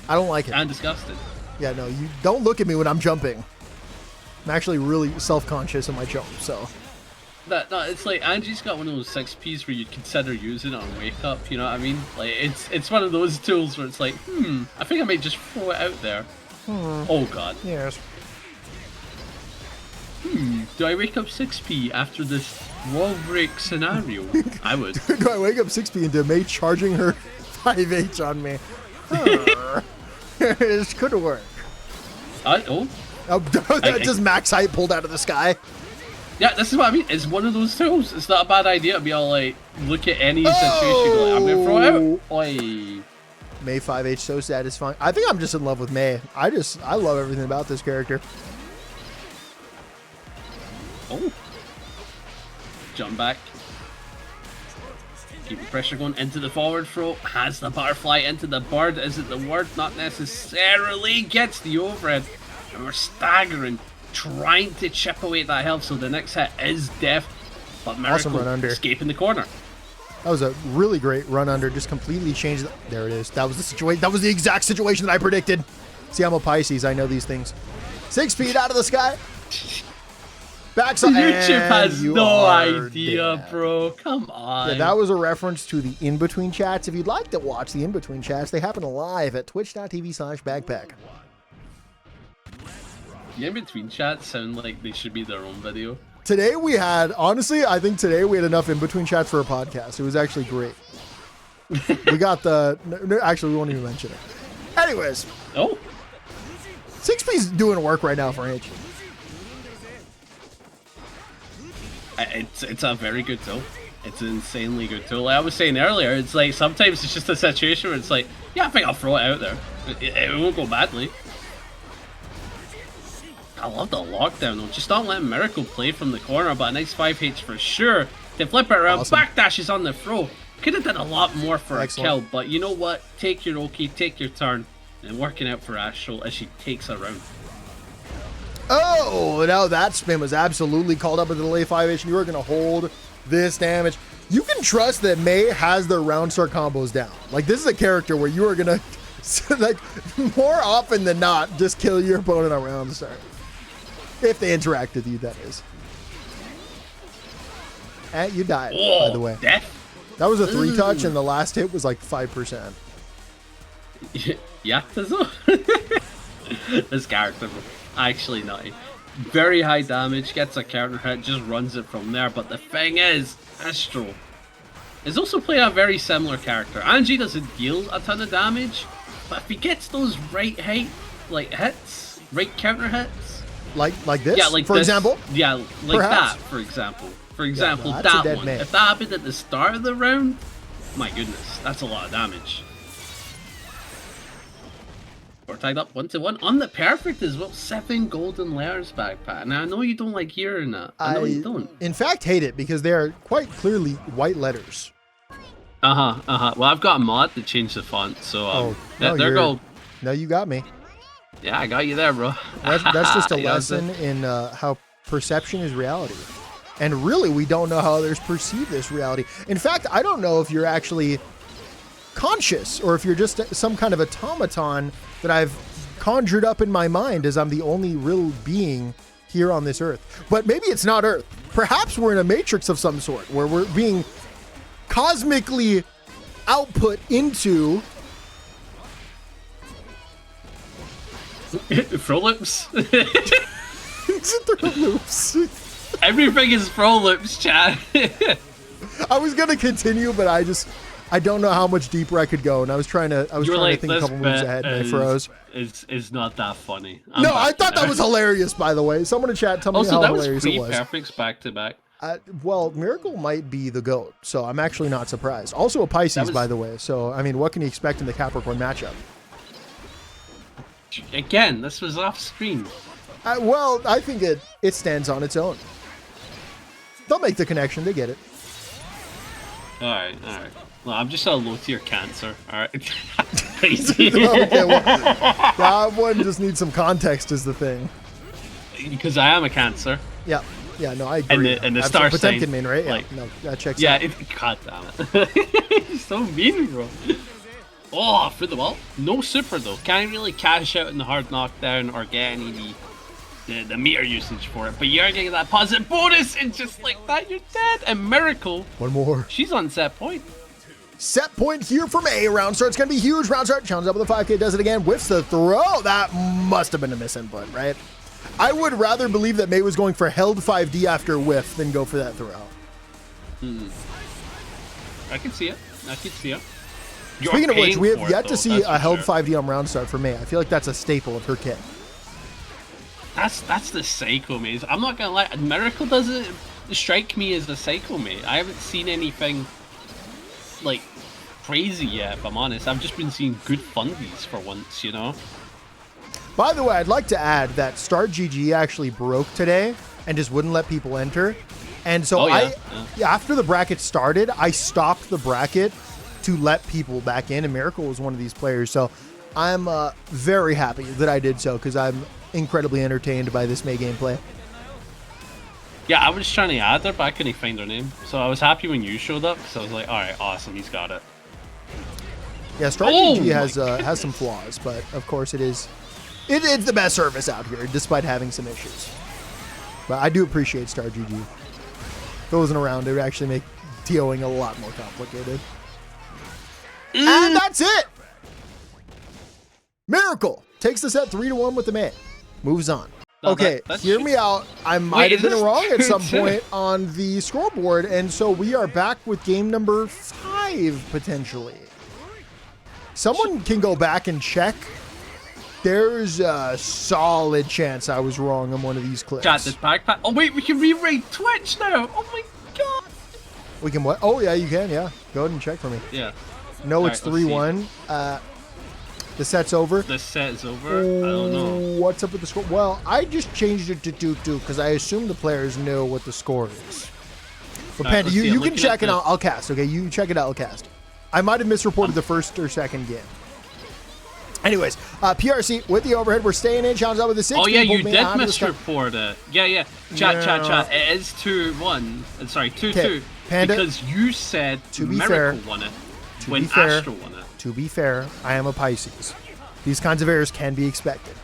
I don't like it. I'm disgusted. Yeah, no, you don't look at me when I'm jumping. I'm actually really self-conscious in my jump, so. No, it's like Anji's got one of those 6Ps where you'd consider using it on Wake Up, you know what I mean? Like, it's one of those tools where it's like, I think I might just throw it out there. Oh god. Yes. Do I wake up 6P after this wall break scenario? I would. Do I wake up 6P into Mei charging her 5H on me? This could work. Just max height pulled out of the sky. Yeah, this is what I mean. It's one of those tools. It's not a bad idea to be all like, look at any situation, go like, I'm gonna throw it out. Oi. Mei 5H so satisfying. I think I'm just in love with Mei. I love everything about this character. Oh. Jump back. Keep the pressure going into the forward throw. Has the butterfly into the bird. Is it the word? Not necessarily. Gets the overhead. And we're staggering. Trying to chip away at that health. So the next hit is death. But Miracle awesome run under. Escaping the corner. That was a really great run under. Just completely changed. There it is. That was the situation. That was the exact situation that I predicted. See, I'm a Pisces. I know these things. 6 feet out of the sky. Backside. YouTube has no idea, bro. Come on. Yeah, that was a reference to the in-between chats. If you'd like to watch the in-between chats, they happen live at twitch.tv/baccpack. The in-between chats sound like they should be their own video. Today we had, honestly, I think today we had enough in-between chats for a podcast. It was actually great. We got actually, we won't even mention it. Anyways. Oh. 6P's doing work right now for Anji. It's a very good tool. It's an insanely good tool. Like I was saying earlier, it's like sometimes it's just a situation where it's like, yeah, I think I'll throw it out there. It won't go badly. I love the lockdown though. Just don't let Miracle play from the corner, but a nice 5H for sure. To flip it around, awesome. Backdashes on the throw. Could have done a lot more for a kill, but you know what? Take your Oki, take your turn, and working out for Astral as she takes a round. Oh, now that spin was absolutely called up into the late 5H, and you are going to hold this damage. You can trust that Mei has their round start combos down. Like, this is a character where you are going to, like, more often than not, just kill your opponent on round start. If they interact with you, that is. And you died, by the way. That was a 3-touch, and the last hit was like 5%. Yeah, this character, actually nutty. Very high damage, gets a counter hit, just runs it from there. But the thing is, Astral is also playing a very similar character. Anji doesn't deal a ton of damage, but if he gets those right height, like hits, right counter hits, like this, yeah, like for this, example, yeah, like perhaps. that, for example. For example, yeah, that one. If that happened at the start of the round, my goodness, that's a lot of damage. We're tied up 1-1 on the perfect as well. 7 golden layers, backpack. Now I know you don't like hearing that. I know you don't. In fact, hate it because they are quite clearly white letters. Well, I've got a mod to change the font, so they're gold. No, you got me. Yeah, I got you there, bro. That's just a lesson in how perception is reality. And really, we don't know how others perceive this reality. In fact, I don't know if you're actually conscious or if you're just some kind of automaton that I've conjured up in my mind as I'm the only real being here on this earth. But maybe it's not Earth. Perhaps we're in a matrix of some sort where we're being cosmically output into Throw loops. throw loops. Everything is throw loops, chat. I was gonna continue, but I don't know how much deeper I could go, and I was trying to think a couple moves ahead, and I froze. Is not that funny. No, I thought that was hilarious, by the way. Someone in chat tell me how hilarious it was. Also, that was 3 perfects back to back. Well, Miracle might be the GOAT, so I'm actually not surprised. Also a Pisces, by the way, so, I mean, what can you expect in the Capricorn matchup? Again, this was off screen. Well, I think it stands on its own. They'll make the connection, they get it. Alright. Well, I'm just a low-tier Cancer, alright? Crazy. Okay, well, that one just needs some context is the thing. Because I am a Cancer. Yeah, no, I agree. And the star sign. Potemkin main, right? Like, yeah, no, that checks out. God damn it. He's so mean, bro. Oh, through the wall. No super, though. Can't really cash out in the hard knockdown or get any the meter usage for it. But you're getting that positive bonus, and just like that, you're dead. And Miracle. One more. She's on set point. Set point here from A. Round start's going to be huge. Round start. Challenge up with a 5K. Does it again. Whiffs the throw. That must have been a misinput, right? I would rather believe that May was going for held 5D after whiff than go for that throw. I can see it. Speaking of which, we have yet to see a held 5D on round start for May. I feel like that's a staple of her kit. That's the Psycho Maze. I'm not gonna lie, Miracle doesn't strike me as the Psycho Maze. I haven't seen anything like crazy yet, if I'm honest. I've just been seeing good fundies for once, you know? By the way, I'd like to add that Start GG actually broke today and just wouldn't let people enter. And so after the bracket started, I stopped the bracket to let people back in, and Miracle was one of these players. So I'm very happy that I did so, because I'm incredibly entertained by this May gameplay. Yeah, I was trying to add her, but I couldn't find her name. So I was happy when you showed up, because I was like, alright, awesome, he's got it. Yeah, Start GG has some flaws, but of course it's the best service out here, despite having some issues. But I do appreciate Start GG. If it wasn't around, it would actually make TOing a lot more complicated. And that's it! Miracle takes the set 3-1 with the May. Moves on. No, okay, hear me out. I might have been wrong at some point on the scoreboard, and so we are back with game number 5, potentially. Someone can go back and check. There's a solid chance I was wrong on one of these clips. Chat, this backpack. Oh wait, we can re-rate Twitch now. Oh my god. We can what? Oh yeah, you can. Yeah, go ahead and check for me. Yeah. No, it's 3-1. The set's over. The set is over. I don't know. What's up with the score? Well, I just changed it to 2-2 because I assume the players know what the score is. But Panda, you can check it out. I'll cast. Okay, you check it out. I'll cast. I might have misreported the first or second game. Anyways, PRC with the overhead. We're staying in. Challenge out with the 6. Oh yeah, you did misreport it. Yeah. Chat. It is 2-1. Sorry, 2-2. Panda, because you said Miracle won it when Astral won it. To be fair, I am a Pisces. These kinds of errors can be expected.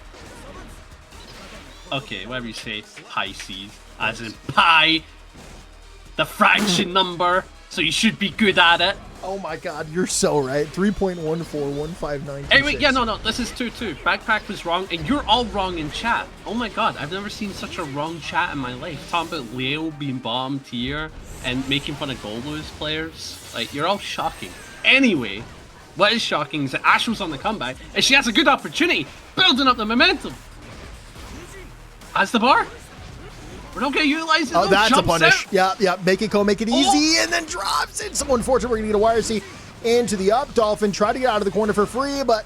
Okay, whatever you say, Pisces, as in pi, the fraction number, so you should be good at it. Oh my god, you're so right. 3.141592. Hey, wait, no, this is 2-2. Backpack was wrong, and you're all wrong in chat. Oh my god, I've never seen such a wrong chat in my life. Talking about Leo being bottom tier and making fun of Goldlewis players. Like, you're all shocking. Anyway, what is shocking is that Astral's on the comeback, and she has a good opportunity, building up the momentum. Has the bar? We're not going to utilize it. Oh, that's a punish. Out. Yeah. Make it go, make it easy, and then drops it. So unfortunate, we're going to get a wire C into the up. Dolphin try to get out of the corner for free, but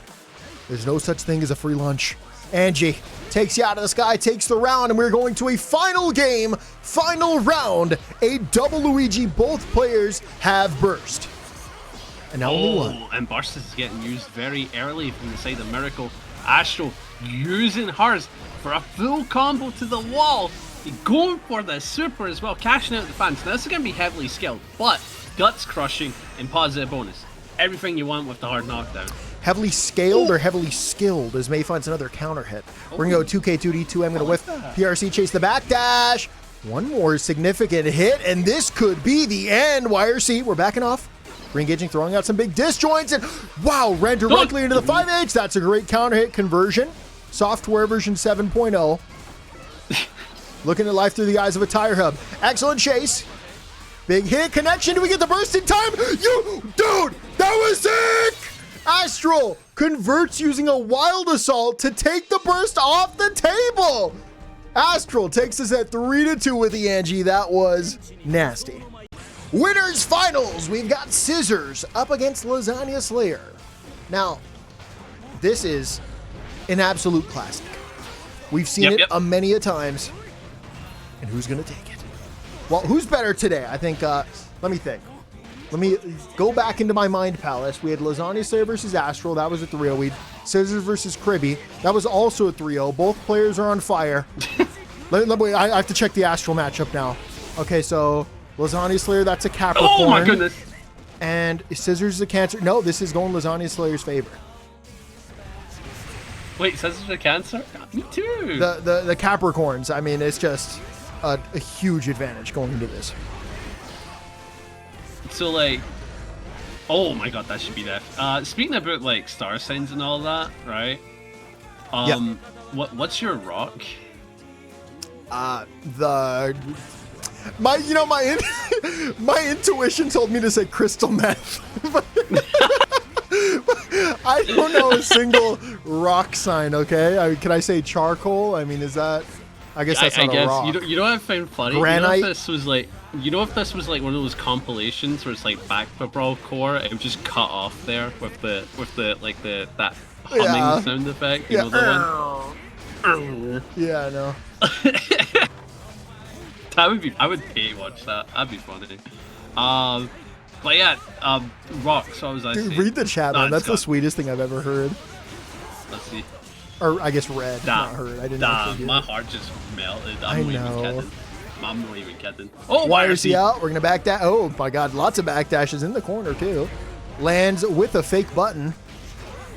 there's no such thing as a free lunch. Anji takes you out of the sky, takes the round, and we're going to a final game, final round, a double Luigi. Both players have burst. And now only one. And burst is getting used very early from the side of Miracle. Astral using hers for a full combo to the wall. Going for the super as well, cashing out the fans. Now this is going to be heavily skilled, but guts crushing and positive bonus. Everything you want with the hard knockdown. Heavily scaled or heavily skilled as May finds another counter hit. We're going to go 2K, 2D, 2M, going to whiff. PRC chase the back dash. One more significant hit, and this could be the end. YRC, we're backing off. Re-engaging, throwing out some big disjoints, and wow, ran directly into the 5H. That's a great counter hit conversion. Software version 7.0. Looking at life through the eyes of a tire hub. Excellent chase. Big hit connection. Do we get the burst in time? Dude, that was sick! Astral converts using a wild assault to take the burst off the table. Astral takes us at 3-2 with the Anji. That was nasty. Winners finals. We've got Scissors up against Lasagna Slayer. Now, this is an absolute classic. We've seen it many a times. And who's going to take it? Well, who's better today? I think, let me think. Let me go back into my mind palace. We had Lasagna Slayer versus Astral. That was a 3-0. We had Scissors versus Kriby. That was also a 3-0. Both players are on fire. I have to check the Astral matchup now. Okay, so Lasagna Slayer, that's a Capricorn. Oh my goodness. And Scissors is a Cancer. No, this is going Lasagna Slayer's favor. Wait, Scissors is a Cancer? Me too. The Capricorns, I mean, it's just a huge advantage going into this. So, like, oh my god, that should be that. Speaking about, like, star signs and all that, right? What's your rock? My intuition told me to say crystal meth. I don't know a single rock sign, okay? Can I say charcoal? I mean, is that... I guess that's not a rock. You know what I found funny? Granite? You know if this was like one of those compilations where it's like baccpaBrawl core, it would just cut off there with that humming sound effect. You know the one? Yeah, I know. I would pay to watch that. That'd be funny. But yeah, rocks. What was I saying? Read the chat, man. That's the sweetest thing I've ever heard. Let's see. Or I guess read, not heard. I didn't know. My heart just melted. I know. I'm not even kidding. Oh, YRC out. We're gonna back that. Oh my god, lots of backdashes in the corner too. Lands with a fake button.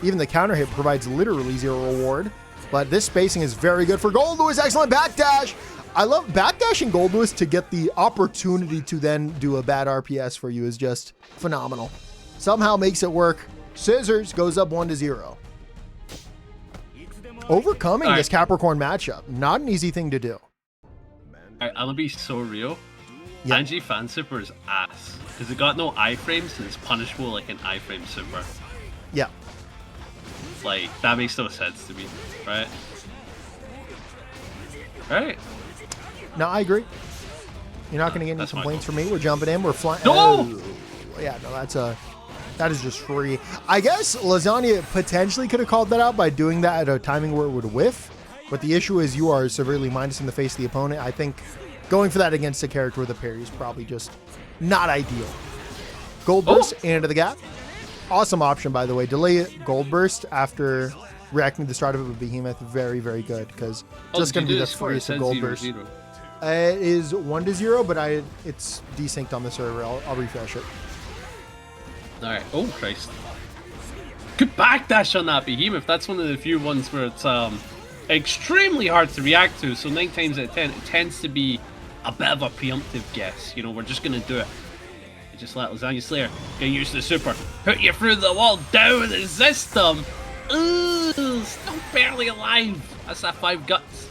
Even the counter hit provides literally 0 reward. But this spacing is very good for Goldlewis. Excellent backdash. I love backdashing Goldlewis to get the opportunity to then do a bad RPS for you is just phenomenal. Somehow makes it work. Scissors goes up 1-0. Overcoming this Capricorn matchup, not an easy thing to do. I'm gonna be so real. Anji fan super is ass because it got no iframes and it's punishable like an iframe super. Yeah. Like that makes no sense to me, right? Right. No, I agree. You're not gonna get any complaints from me. We're jumping in. We're flying. No. Oh, yeah, no, that is just free. I guess Lasagna potentially could have called that out by doing that at a timing where it would whiff. But the issue is you are severely minus in the face of the opponent. I think going for that against a character with a parry is probably just not ideal. Gold burst into the gap. Awesome option, by the way. Delay gold burst after reacting to the start of it with Behemoth. Very, very good because just going to be the freest of gold burst. It is 1-0, but it's desynced on the server. I'll refresh it. Alright, oh Christ. Good backdash on that Behemoth. That's one of the few ones where it's extremely hard to react to, so 9 times out of 10 it tends to be a bit of a preemptive guess. You know, we're just gonna do it. Just let Lasagna Slayer get used to the super. Put you through the wall, down the system. Ooh, still barely alive. That's that 5 guts.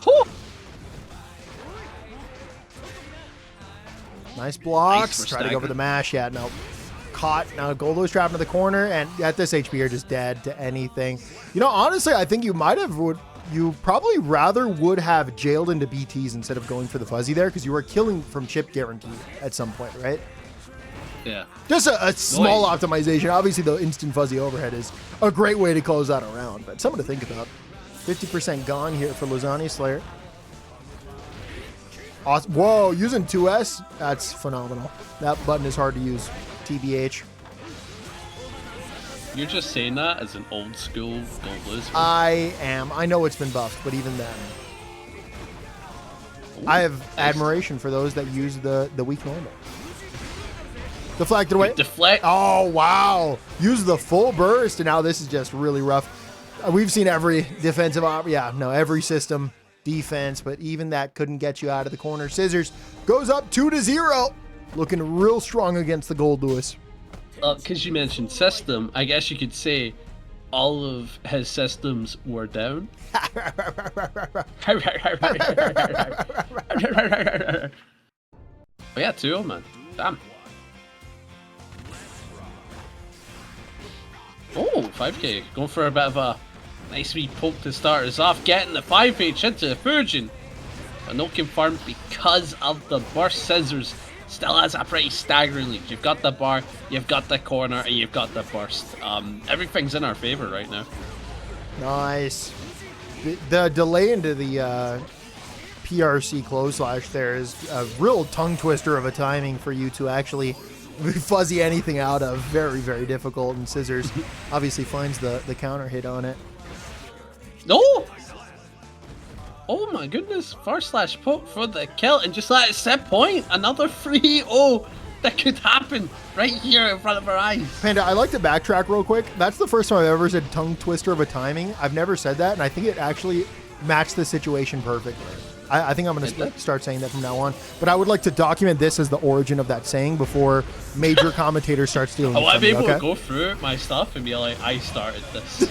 Whew. Nice blocks. Try to go for the mash. Yeah, no. Caught. Now Goldlewis trapped into the corner, and at this HP, you're just dead to anything. You know, honestly, I think you you probably rather would have jailed into BTs instead of going for the fuzzy there, because you were killing from chip guaranteed at some point, right? Yeah. Just a small optimization. Obviously, the instant fuzzy overhead is a great way to close out a round, but something to think about. 50% gone here for Lasagna Slayer. Awesome. Whoa, using 2S? That's phenomenal. That button is hard to use. TBH. You're just saying that as an old school Goldlewis. I am. I know it's been buffed, but even then. Ooh, I have admiration for those that use the weak normal. Deflected away. Deflect. Oh, wow. Use the full burst, and now this is just really rough. We've seen every defensive every system defense, but even that couldn't get you out of the corner. Scissors goes up 2-0. Looking real strong against the Goldlewis. Because you mentioned system, I guess you could say all of his systems were down. Oh yeah, 2-0, man. Damn. Oh, 5k. Going for a bit of a nice wee poke to start us off. Getting the 5H into the Fujin. But no confirmed because of the burst. Scissors still has a pretty staggering lead. You've got the bar, you've got the corner, and you've got the burst. Everything's in our favor right now. Nice. The delay into the PRC close slash there is a real tongue twister of a timing for you to actually fuzzy anything out of. Very, very difficult. And Scissors obviously finds the counter hit on it. No! Oh my goodness, first slash poke for the kill, and just let it set point. Another 3-0 that could happen right here in front of our eyes. Panda, I like to backtrack real quick. That's the first time I've ever said tongue twister of a timing. I've never said that, and I think it actually matched the situation perfectly. I think I'm going to start saying that from now on. But I would like to document this as the origin of that saying before major commentators start stealing it. I want to be able to go through my stuff and be like, I started this.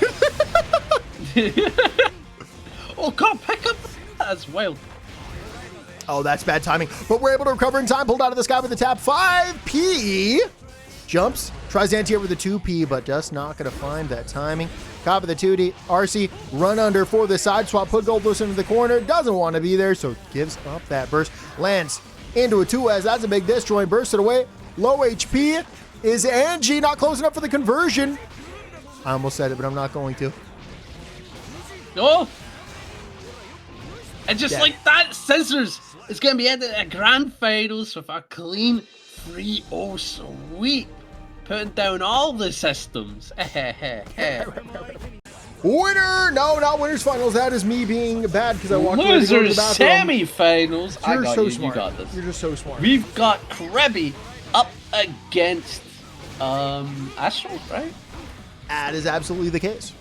Oh god, pick up! That's wild. Oh, that's bad timing. But we're able to recover in time. Pulled out of the sky with the tap. 5P. Jumps. Tries to anti-over the 2P, but just not going to find that timing. Top of the 2D. RC run under for the side swap. Put Goldlewis into the corner. Doesn't want to be there, so gives up that burst. Lands into a 2S. That's a big disjoint. Bursts it away. Low HP is Anji. Not close enough for the conversion. I almost said it, but I'm not going to. No! And just like that, Scissors is going to be ending at grand finals with a clean 3-0 sweep. Putting down all the systems. Winner! No, not winners finals. That is me being bad because I walked away to go to the Losers bathroom. semi-finals. I got so you. smart. You got this. You're just so smart. We've got Kriby up against Astral, right? That is absolutely the case.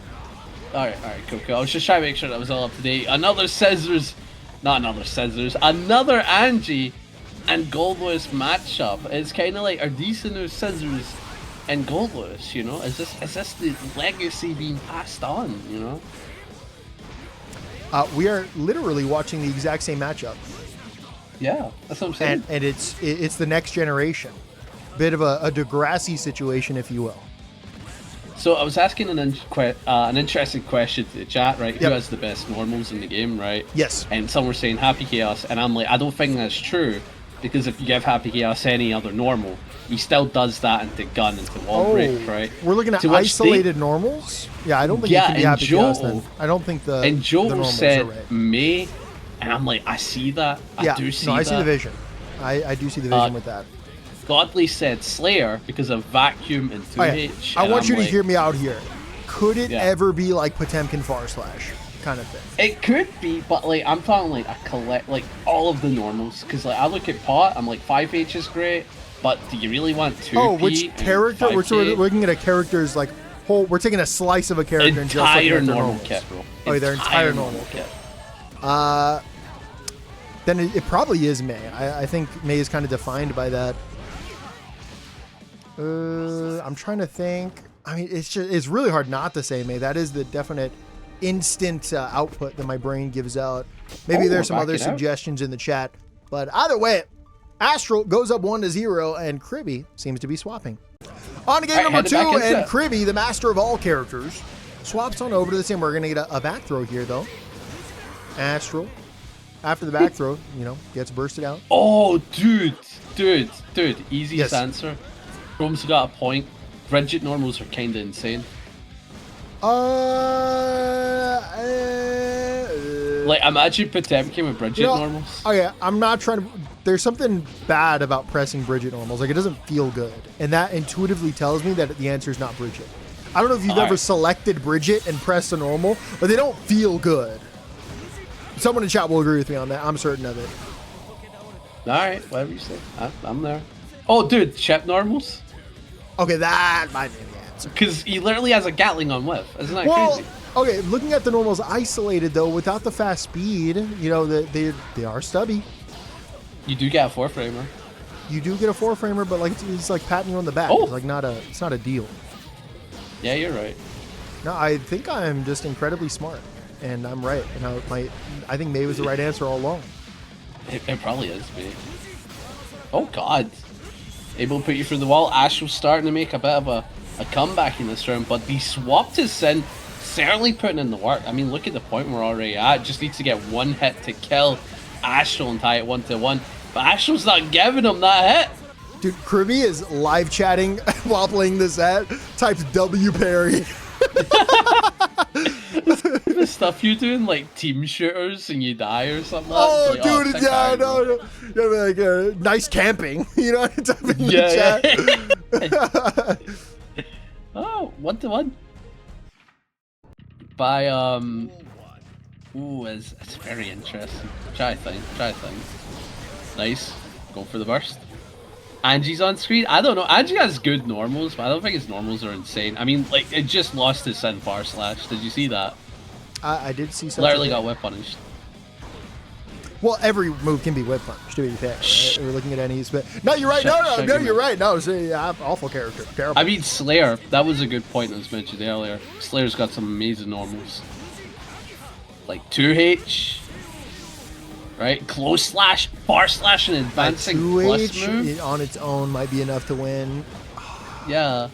Alright, cool. I was just trying to make sure that was all up to date. Another Scissors, not another Scissors, another Anji and Goldlewis matchup. It's kind of like, are these the new Scissors and Goldlewis, you know? Is this the legacy being passed on, you know? We are literally watching the exact same matchup. Yeah, that's what I'm saying. And it's the next generation. Bit of a Degrassi situation, if you will. So I was asking an interesting question to the chat, right? Yep. Who has the best normals in the game, right? Yes. And some were saying Happy Chaos, and I'm like, I don't think that's true, because if you give Happy Chaos any other normal, he still does that into gun, into wall break, right? We're looking at isolated normals? Yeah, I don't think it can be Happy Chaos then. I don't think the And Joe the said right. May, and I'm like, I see that. I do see that. I see the vision. I do see the vision with that. Godly said Slayer because of vacuum and 2H. I want you to hear me out here. Could it ever be like Potemkin Far Slash kind of thing? It could be, but like I'm talking like a collect, like all of the normals. Because like I look at Pot, I'm like 5H is great, but do you really want 2P? Oh, which character? We're looking at a character's like whole. We're taking a slice of a character and just looking at their normal kit, bro. Oh, their entire normal kit. Then it probably is May. I think May is kind of defined by that. I'm trying to think. I mean, it's really hard not to say May. That is the definite instant output that my brain gives out. Maybe there's some other suggestions in the chat, but either way, Astral goes up 1-0, and Kriby seems to be swapping. On to game number 2, and Kriby, the master of all characters, swaps on over to the same. We're gonna get a back throw here though. Astral, after the back throw, gets bursted out. Oh, dude, easiest answer. Chrome's got a point. Bridget normals are kind of insane. Like, imagine Potemkin with Bridget normals. Oh yeah, I'm not trying to. There's something bad about pressing Bridget normals. Like, it doesn't feel good, and that intuitively tells me that the answer is not Bridget. I don't know if you've ever selected Bridget and pressed a normal, but they don't feel good. Someone in chat will agree with me on that. I'm certain of it. All right, whatever you say. I'm there. Oh, dude, Shep normals. Okay, that might be the answer. Because he literally has a Gatling on whiff. Isn't that crazy? Okay, looking at the normals isolated though, without the fast speed, you know, they are stubby. You do get a 4-framer. You do get a 4-framer, but like it's like patting you on the back. Oh. It's like it's not a deal. Yeah, you're right. No, I think I'm just incredibly smart, and I'm right. And I think May was the right answer all along. It probably is, May. Oh God. Able to put you through the wall. Astral's starting to make a bit of a comeback in this round, but the swap to Sin certainly putting in the work. I mean, look at the point we're already at. Just needs to get one hit to kill Astral and tie it 1-1. But Astral's not giving him that hit. Dude, Kriby is live chatting while playing this set. Types W parry. The stuff you do in like team shooters and you die or something. Oh, like, dude, sick yeah, time, bro. no. Yeah, like nice camping. You know, typing in Yeah, the chat. Oh, 1-1. By ooh, it's very interesting. Try thing. Nice. Go for the burst. Anji's on screen. I don't know. Anji has good normals, but I don't think his normals are insane. I mean, like, it just lost his Sin Far Slash. Did you see that? I did see something. Literally got whip punished. Well, every move can be whip punished, to be fair. Right? We're looking at Annie's, but no, you're right. No, you're right. No, it's awful character. Terrible. I mean, Slayer. That was a good point that was mentioned earlier. Slayer's got some amazing normals. Like 2H. Right? Close slash, far slash, and advancing plus move. On its own might be enough to win. Yeah.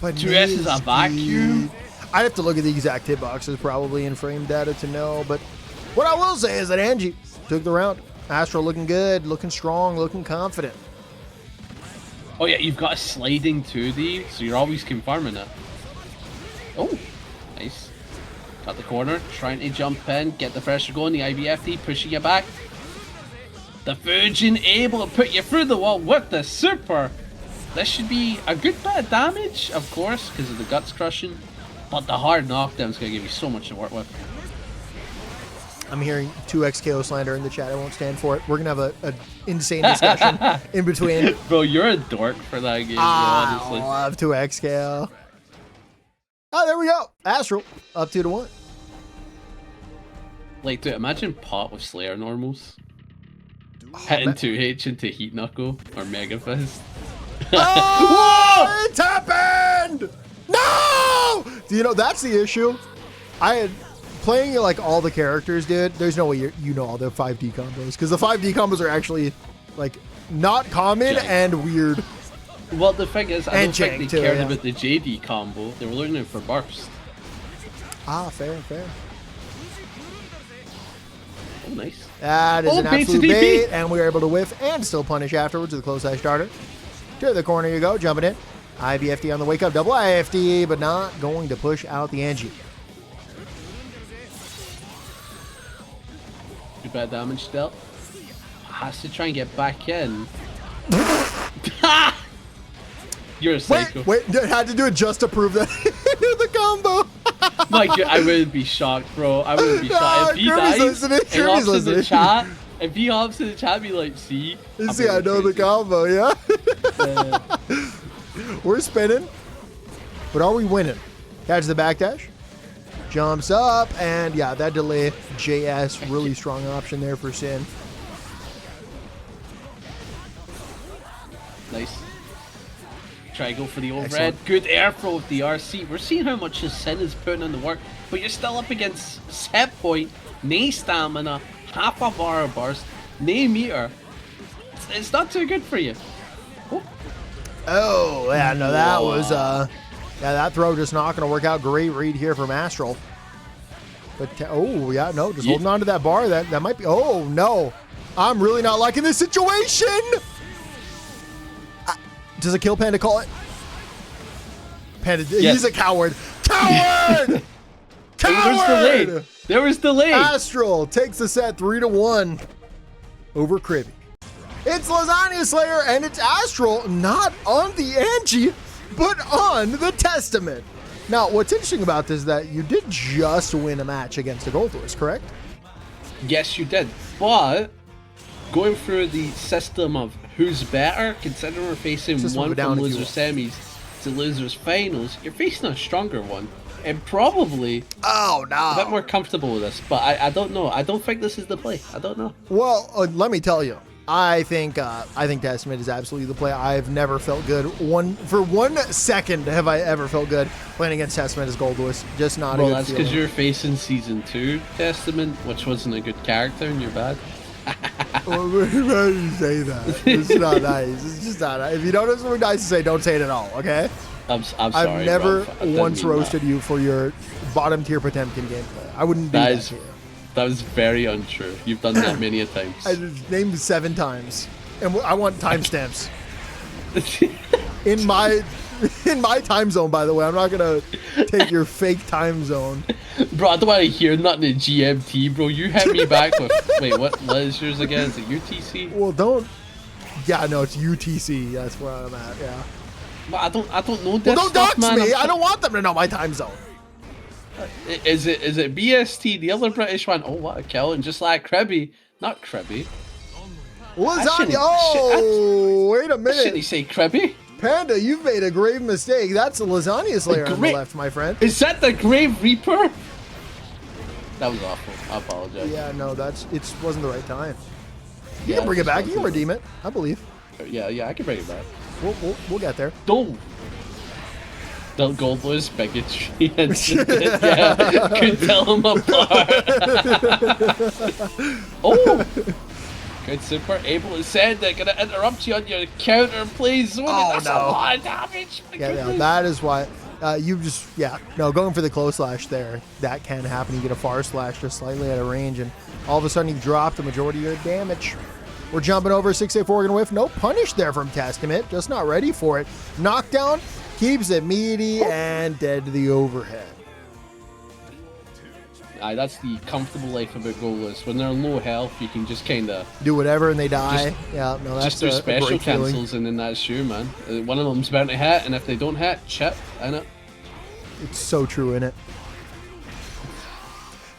But 2S is a vacuum. I'd have to look at the exact hitboxes probably in frame data to know, but what I will say is that Anji took the round. Astral looking good, looking strong, looking confident. Oh yeah, you've got a sliding 2D, so you're always confirming it. Oh, nice. Got the corner, trying to jump in, get the pressure going, the IBFD pushing you back. The Fujin able to put you through the wall with the super. This should be a good bit of damage, of course, because of the guts crushing. But the hard knockdown is going to give you so much to work with. I'm hearing 2x KO slander in the chat. I won't stand for it. We're going to have an insane discussion in between. Bro, you're a dork for that game, I honestly. love 2x KO. Oh, there we go. Astral, up 2-1. Like, dude, imagine Pot with Slayer normals. Hitting 2H into Heat Knuckle or Mega Fist. Oh, it happened! No! You know, that's the issue. I had playing like all the characters, dude. There's no way you know all the 5D combos, because the 5D combos are actually like not common and weird. Well, the thing is, I don't think they too, cared yeah. about the JD combo. They were looking it for burst. Ah, fair. Oh, nice. That is an bait to absolute DP. bait, and we were able to whiff and still punish afterwards with a close eye starter. To the corner you go, jumping in. IBFD on the wake up, double IFD, but not going to push out the Anji. Too bad damage dealt. Has to try and get back in. You're a psycho. Wait, had to do it just to prove that the combo. My God, I wouldn't be shocked, bro. I wouldn't be shocked. If he dies and hops in the chat, if he hops in the chat, be like, see? You see, I know the combo, yeah? We're spinning. But are we winning? Catch the backdash. Jumps up, and yeah, that delay JS, really strong option there for Sin. Nice. Try to go for the overhead. Good air throw with the RC. We're seeing how much his Sin is putting in the work, but you're still up against set point, no stamina, half of our burst, no meter. It's not too good for you. Oh, yeah, no, that was, yeah, that throw just not going to work out. Great read here from Astral. But, oh, yeah, no, just holding on to that bar. That might be, oh, no. I'm really not liking this situation. Does a kill Panda call it? Panda, yes. He's a coward. Coward! Coward! There was delay. Astral takes the set 3-1 over Kriby. It's Lasagna Slayer and it's Astral, not on the Anji, but on the Testament. Now, what's interesting about this is that you did just win a match against a Goldlewis, correct? Yes, you did. But going through the system of who's better, considering we're facing one from loser semis to losers finals, you're facing a stronger one. and probably Oh a bit no. more comfortable with this. But I don't know. I don't think this is the play. I don't know. Well, let me tell you. I think Testament is absolutely the play. I've never felt good. For 1 second have I ever felt good playing against Testament as Goldlewis. Just not a Well, good that's because feeling. you're facing season 2 Testament, which wasn't a good character, and you're bad. Well, why do you say that? It's not nice. It's just not nice. If you don't have something nice to say, don't say it at all, okay? I'm sorry. I've never bro. I didn't once mean roasted that. you for your bottom tier Potemkin gameplay. I wouldn't do That that is- to you. That was very untrue. You've done that many a times. I just named 7 times. And I want timestamps. In my time zone, by the way. I'm not gonna take your fake time zone. Bro, I don't want to hear nothing in GMT, bro. You hit me back with... Wait, what is yours again? Is it UTC? Well, don't. Yeah, no, it's UTC. That's where I'm at. Yeah. Well, I don't know this Well, don't stuff, dox man. me. I don't want them to know my time zone. Is it BST, the other British one? Oh, what a kill. And just like Kriby. Not Kriby. Lasagna. shouldn't- Oh, wait a Shouldn't he minute. say Kriby? Panda, you've made a grave mistake. That's a lasagna slayer on the Great- left, my friend. Is that the Grave Reaper? That was awful. I apologize. Yeah, no, it wasn't the right time. You Yeah, can bring it just back. You can wasn't. redeem it. I believe. Yeah, I can bring it back. We'll get there. Don't. Don't Goldlewis bigotry incident. Yeah, could tell them apart. Oh, good super. Able to send it. Gonna interrupt you on your counter, please. Oh, That's no. a lot of damage. My Yeah, goodness. that is why going for the close slash there. That can happen. You get a far slash just slightly out of range, and all of a sudden you drop the majority of your damage. We're jumping over 684 gonna whiff. No punish there from Testament. Just not ready for it. Knockdown keeps it meaty and dead to the overhead. Aye, that's the comfortable life about Goldlewis. When they're low health, you can just kind of Do whatever and they die. Yeah, no, that's just do a special great feeling. cancels, and then that's you, man. One of them's bound to hit, and if they don't hit, chip, innit? It's so true in it.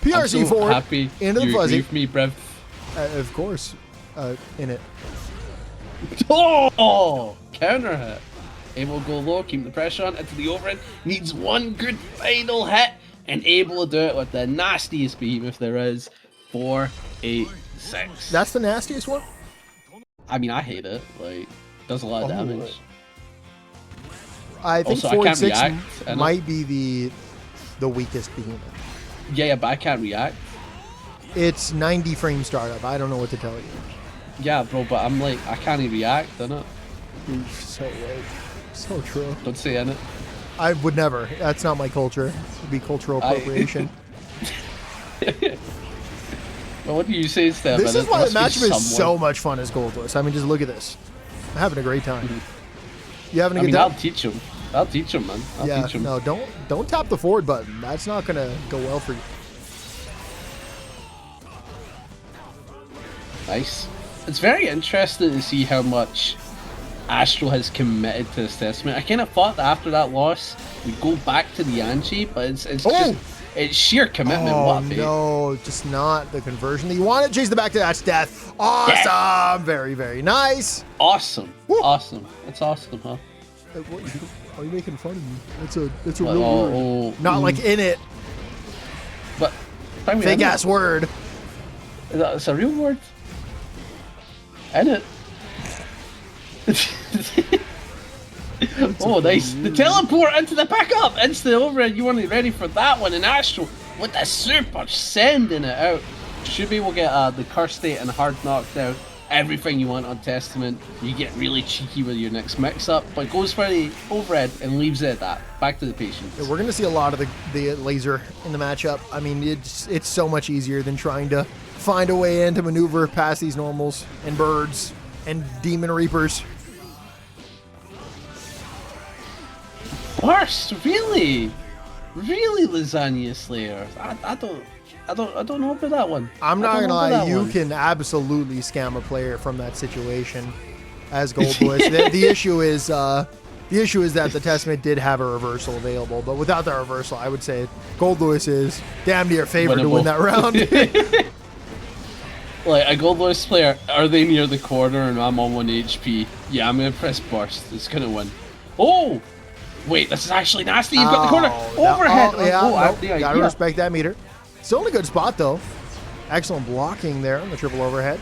I'm PRC so forward happy into the you fuzzy. agree with me, Brev. Of course, in it. Oh! Counter hit. Able to go low, keep the pressure on, into the overhand. Needs one good final hit, and able to do it with the nastiest behemoth there is. 4-8-6. That's the nastiest one. I mean, I hate it. Like, does a lot of Oh. damage. I think Also, I 4 and can't 6 react, I know. might be the weakest behemoth. Yeah, but I can't react. It's 90 frame startup. I don't know what to tell you. Yeah, bro, but I'm like, I can't even react, innit? You're so right. So true. Don't say innit. I would never. That's not my culture. It'd be cultural appropriation. Well, what do you say, Steph? This is why the matchup is so someone. much fun as Goldlewis. I mean, just look at this. I'm having a great time. You having a I good mean, I'll time? teach him. I'll teach him, man. I'll Yeah. teach him. No, don't tap the forward button. That's not gonna go well for you. Nice. It's very interesting to see how much Astral has committed to this testament. I kind of thought that after that loss, we'd go back to the Anji, but it's just it's sheer commitment. Oh What a no, just not the conversion that you wanted. Chase the back to that's death. Awesome. Very, very nice. Awesome. Woo. Awesome. That's awesome, huh? What, are you making fun of me? That's a Well, real word. Not like in it. But I mean, Fake ass word. It's a real word. Isn't it? Oh, nice. The teleport into the backup. Instant overhead. You weren't ready for that one in Astral. With the super sending it out. Should be able to get the curse state and hard knockdown. Everything you want on Testament. You get really cheeky with your next mix-up. But goes for the overhead and leaves it at that. Back to the patience. Yeah, we're gonna see a lot of the laser in the matchup. I mean, it's so much easier than trying to find a way in to maneuver past these normals and birds and demon reapers. Burst, really? Really, Lasagna Slayer? I don't know about that one. I'm I not don't gonna know lie, about that you one. can absolutely scam a player from that situation as Goldlewis. the issue is that the Testament did have a reversal available, but without that reversal, I would say Goldlewis is damn near favored to win that round. Like a Goldlewis player, are they near the corner and I'm on 1 HP? Yeah, I'm gonna press burst. It's gonna win. Oh, Wait, this is actually nasty. You've got the corner. Overhead. Yeah, I nope, have the gotta idea. respect that meter. Still in a good spot, though. Excellent blocking there on the triple overhead.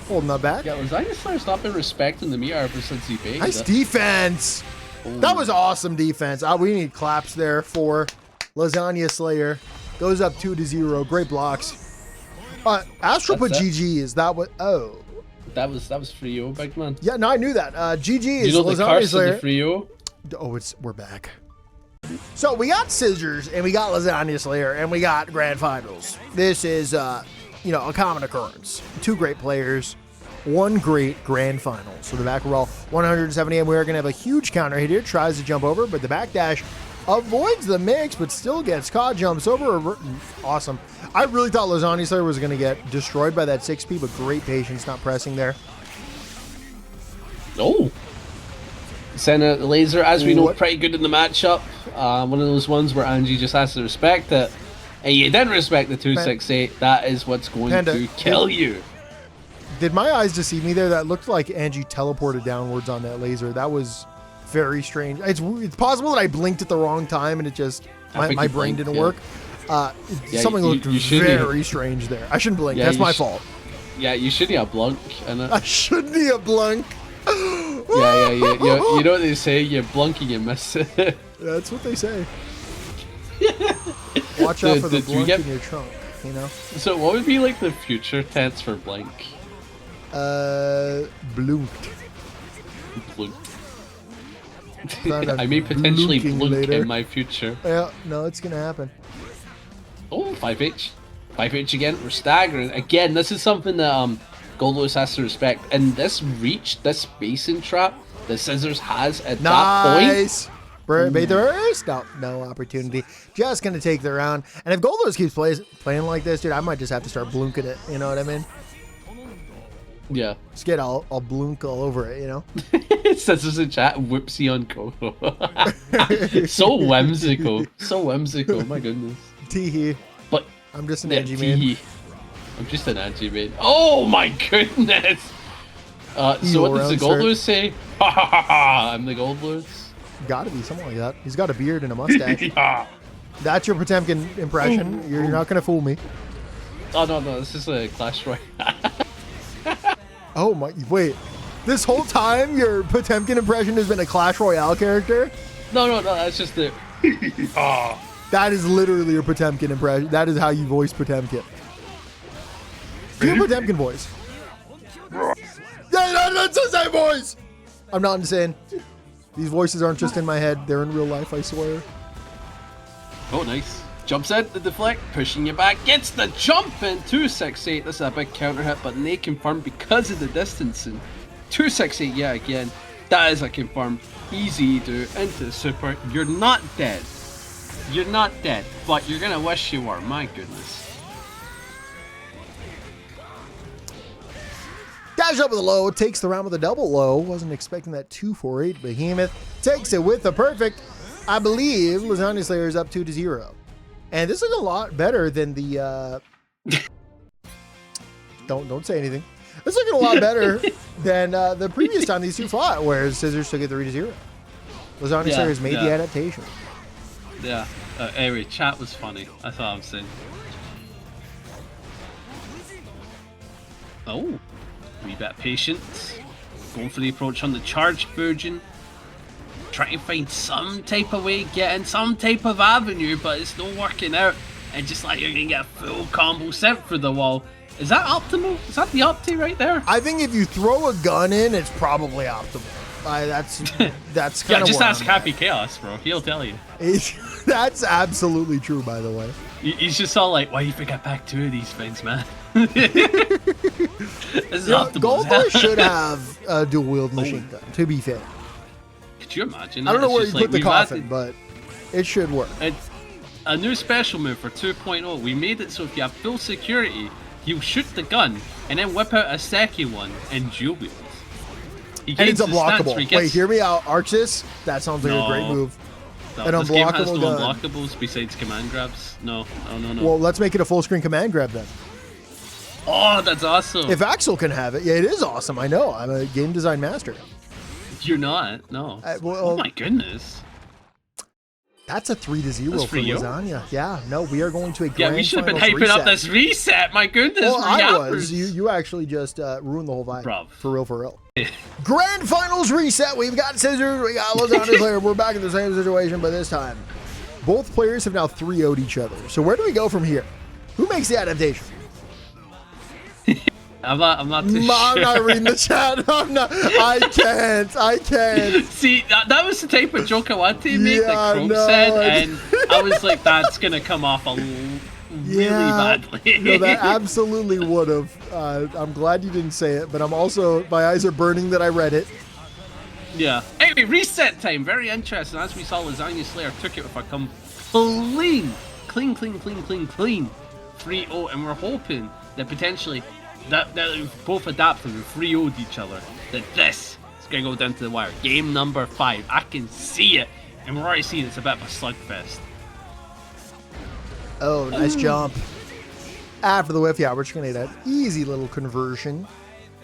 Holding that back. Yeah, Lasagna Slayer's not been respecting the meter ever since he paid. Nice defense. That was awesome defense. We need claps there for Lasagna Slayer. Goes up 2-0. Great blocks. Astral put GG. Is that what? Oh. That was for you, big man. Yeah, no, I knew that. GG Do is you know the Lasagna curse of Slayer. the Frio? Oh, we're back. So we got Scissors and we got Lasagna Slayer and we got Grand Finals. This is, a common occurrence. Two great players, one great Grand Final. So the baccpaBrawl 170, and we're gonna have a huge counter hit here. Tries to jump over, but the backdash avoids the mix, but still gets caught. Jumps over. Awesome. I really thought Lasagna Slayer was gonna get destroyed by that 6P, but great patience, not pressing there. Oh. Send a laser, as we know, pretty good in the matchup. One of those ones where Anji just has to respect it. And you didn't respect the 268. That is what's going Panda, to kill you. Did my eyes deceive me there? That looked like Anji teleported downwards on that laser. That was very strange. It's possible that I blinked at the wrong time and it just my brain didn't work. Something looked very strange there. I shouldn't blink. That's my fault. Yeah, you shouldn't have blunk. I shouldn't have blunk. Yeah. You know what they say? You blunk and you miss it. That's what they say. Watch out for the blunk in your trunk, you know? So what would be like the future tense for blink? Blunked. Blunk. I may potentially blunk later in my future. Yeah, no, it's gonna happen. Oh, 5H. 5H again. We're staggering. Again, this is something that Goldlewis has to respect. And this reach, this spacing trap that Scissors has at that point. Bait the first. No opportunity. Just gonna take the round. And if Goldlewis keeps playing like this, dude, I might just have to start blunking it. You know what I mean? Yeah. Just get I'll blunk all over it, you know? Scissors in chat, whoopsie on Coco. So whimsical. So whimsical, my goodness. Teehee. But I'm just an Anji man. I'm just an Anji man. Oh my goodness! So what does the Goldlewis say? Ha ha ha ha! I'm the Goldlewis. Gotta be something like that. He's got a beard and a mustache. Yeah. That's your Potemkin impression. You're not gonna fool me. Oh no, this is a Clash Royale. Oh my! Wait, this whole time your Potemkin impression has been a Clash Royale character? No, that's just the. That is literally your Potemkin impression. That is how you voice Potemkin. Do a Potemkin voice. That's the same voice. I'm not insane. These voices aren't just in my head; they're in real life. I swear. Oh, nice. Jumps in, the deflect, pushing you back, gets the jump in 268. This is a big counter hit, but they confirm because of the distancing. 268, yeah, again. That is a confirmed easy do into the super. You're not dead. You're not dead, but you're gonna wish you were. My goodness. Dash up with a low, takes the round with a double low. Wasn't expecting that 248 behemoth. Takes it with the perfect. I believe Lasagna Slayer is up 2-0. And this is a lot better than the don't say anything. This is looking a lot better than the previous time these two fought, where Scissors took it 3-0. Lasagna Slayer has made the adaptation. Yeah. Anyway, chat was funny. That's all I'm saying. Oh, wee bit of patience. Going for the approach on the charged virgin. Trying to find some type of way, get in some type of avenue, but it's not working out. And just like you're gonna get a full combo sent through the wall. Is that optimal? Is that the opti right there? I think if you throw a gun in, it's probably optimal. That's kind of just ask Happy Chaos, bro. He'll tell you. That's absolutely true, by the way. He's just all like, "Why you forget back 2 of these things, man?" This is optimal. Goldlewis should have a dual wield machine gun. To be fair. Could you imagine? I don't know where you put the coffin, but it should work. It's a new special move for 2.0. We made it so if you have full security, you shoot the gun and then whip out a second one and dual wield. And it's unblockable. Wait, hear me out. Arches? That sounds like a great move. No, this game has no unblockables besides command grabs. No. Well, let's make it a full screen command grab then. Oh, that's awesome. If Axel can have it. Yeah, it is awesome. I know. I'm a game design master. You're not. No. Well, oh my goodness. That's a 3-0 That's for for you. Lasagna. Yeah, no, we are going to a Yeah, grand we should have been finals hyping reset. up this reset. My goodness, Well, we're I was. yappers. You actually just ruined the whole vibe. Bruv. For real, for real. Grand finals reset. We've got Scissors. We got Lasagna Slayer. We're back in the same situation, but this time, both players have now 3-0'd each other. So where do we go from here? Who makes the adaptation? I'm not too I'm sure. not reading the chat. I can't. See, that was the type of joke I wanted to make Yeah, that Croak no, said, I- and I was like, that's gonna come off really badly. No, that absolutely would have. I'm glad you didn't say it, but I'm also, my eyes are burning that I read it. Yeah. Anyway, reset time. Very interesting. As we saw, Lasagna Slayer took it with a clean 3-0, and we're hoping that potentially that both adapted and 3-0'd each other. That this is going to go down to the wire. Game number 5. I can see it, and we're already seeing it's a bit of a slugfest. Oh, nice jump. After the whiff, yeah, we're just going to get an easy little conversion.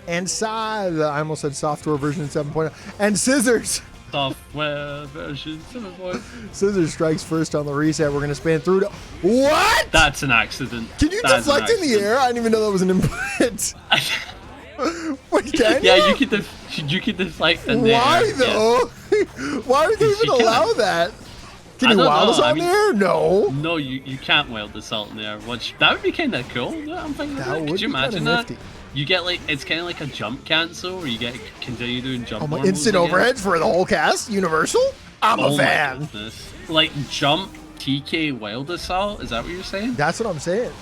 And I almost said software version 7.0. And Scissors. Software version 7.0. Scissors strikes first on the reset. We're going to span through to... What? That's an accident. Can you That is an deflect in the accident. air? I didn't even know that was an input. Wait, can you? Yeah, you could deflect in there. Why, yeah. though? Why would they even You can't. allow that? Can I you don't wild know, us I on mean- there? No. No, you can't wild the salt in there. Which that would be kind of cool. Yeah, I'm thinking. That That would Could you be kinda imagine that? nifty. You get like it's kind of like a jump cancel, where you get continue doing jump. Oh my, normals instant again. overheads for the whole cast? Universal? I'm a Oh my fan. goodness. Like jump TK wild assault. Is that what you're saying? That's what I'm saying.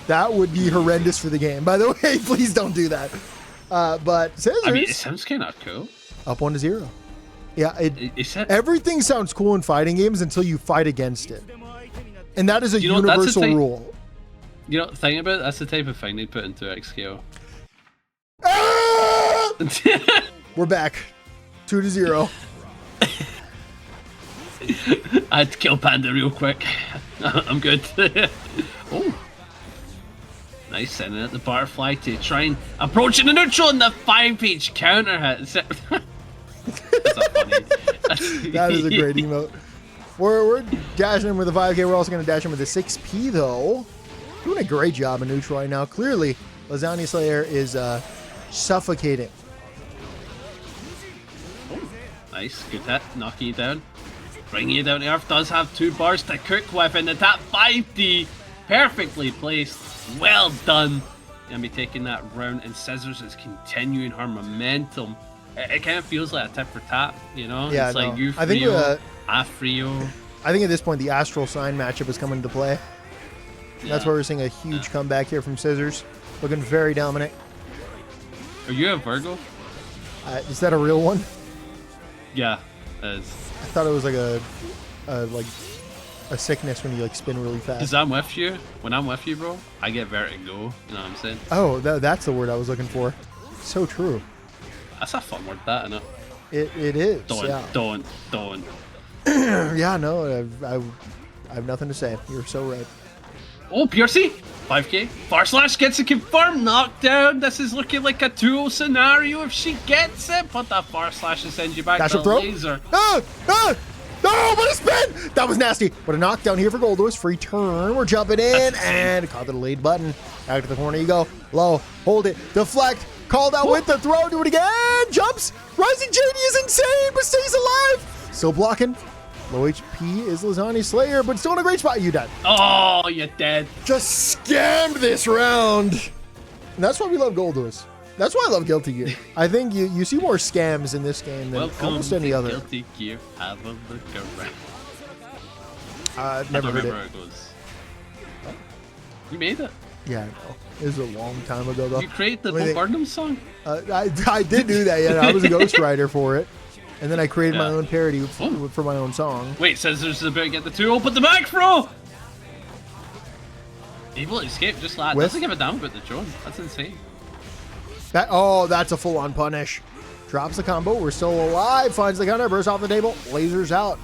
That would be horrendous for the game. By the way, please don't do that. But Scissors, I mean, it sounds kind of cool. up 1-0. Yeah, It said, everything sounds cool in fighting games until you fight against it. And that is a You know, that's the universal thing. rule. you know, think about it, that's the type of thing they put into XKO. Ah! We're back. 2-0. I had to kill Panda real quick. I'm good. Oh. Nice, sending out the butterfly to try and approach the neutral and the 5-page counter hit. That's a funny. That is a great emote. We're dashing him with a 5K. We're also going to dash him with a 6P, though. Doing a great job in neutral right now. Clearly, Lasagna Slayer is suffocating. Nice, good hit, knocking you down. Bringing you down to earth, does have 2 bars to cook with, and that 5D perfectly placed. Well done. Gonna be taking that round, and Scissors is continuing her momentum. It kind of feels like a tip for tap, you know? Yeah, it's no. like you I think, Frio, I Frio. I think at this point, the Astral sign matchup is coming into play. That's why we're seeing a huge comeback here from Scissors. Looking very dominant. Are you a Virgo? Is that a real one? Yeah, it is. I thought it was like a sickness when you like spin really fast. Because I'm with you. When I'm with you, bro, I get vertigo. You know what I'm saying? Oh, that's the word I was looking for. So true. That's a fun word, that, isn't it? It is. Don't. Yeah, no, I have nothing to say. You're so right. Oh, Piercy, 5K. Far Slash gets a confirmed knockdown. This is looking like a 2-0 scenario if she gets it. But that Far Slash will send you back Dash to up the throw. laser. No, but a spin! That was nasty. But a knockdown here for Goldlewis. Free turn. We're jumping in and caught the lead button. Back to the corner you go. Low. Hold it. Deflect. Called out with the throw. Do it again. Jumps. Rising JD is insane, but stays alive. Still blocking. Low HP is Lasagna Slayer, but still in a great spot. You dead. Oh, you're dead. Just scammed this round. And that's why we love Goldlewis. That's why I love Guilty Gear. I think you see more scams in this game than Welcome almost any to other. Guilty Gear. Have a look around. I've I never don't heard remember it. how it goes. You made it. Yeah, I know. It was a long time ago, though. You created the Let me think. Bombardum song? I did do that, yeah. I was a ghostwriter for it. And then I created my Yeah. own parody for my own song. Wait, Scissors is about to get the 2-0, but the back throw! Able to escape just like that. With- Doesn't give a damn about the drone. That's insane. That's a full-on punish. Drops the combo. We're still alive. Finds the counter. Bursts off the table. Lasers out.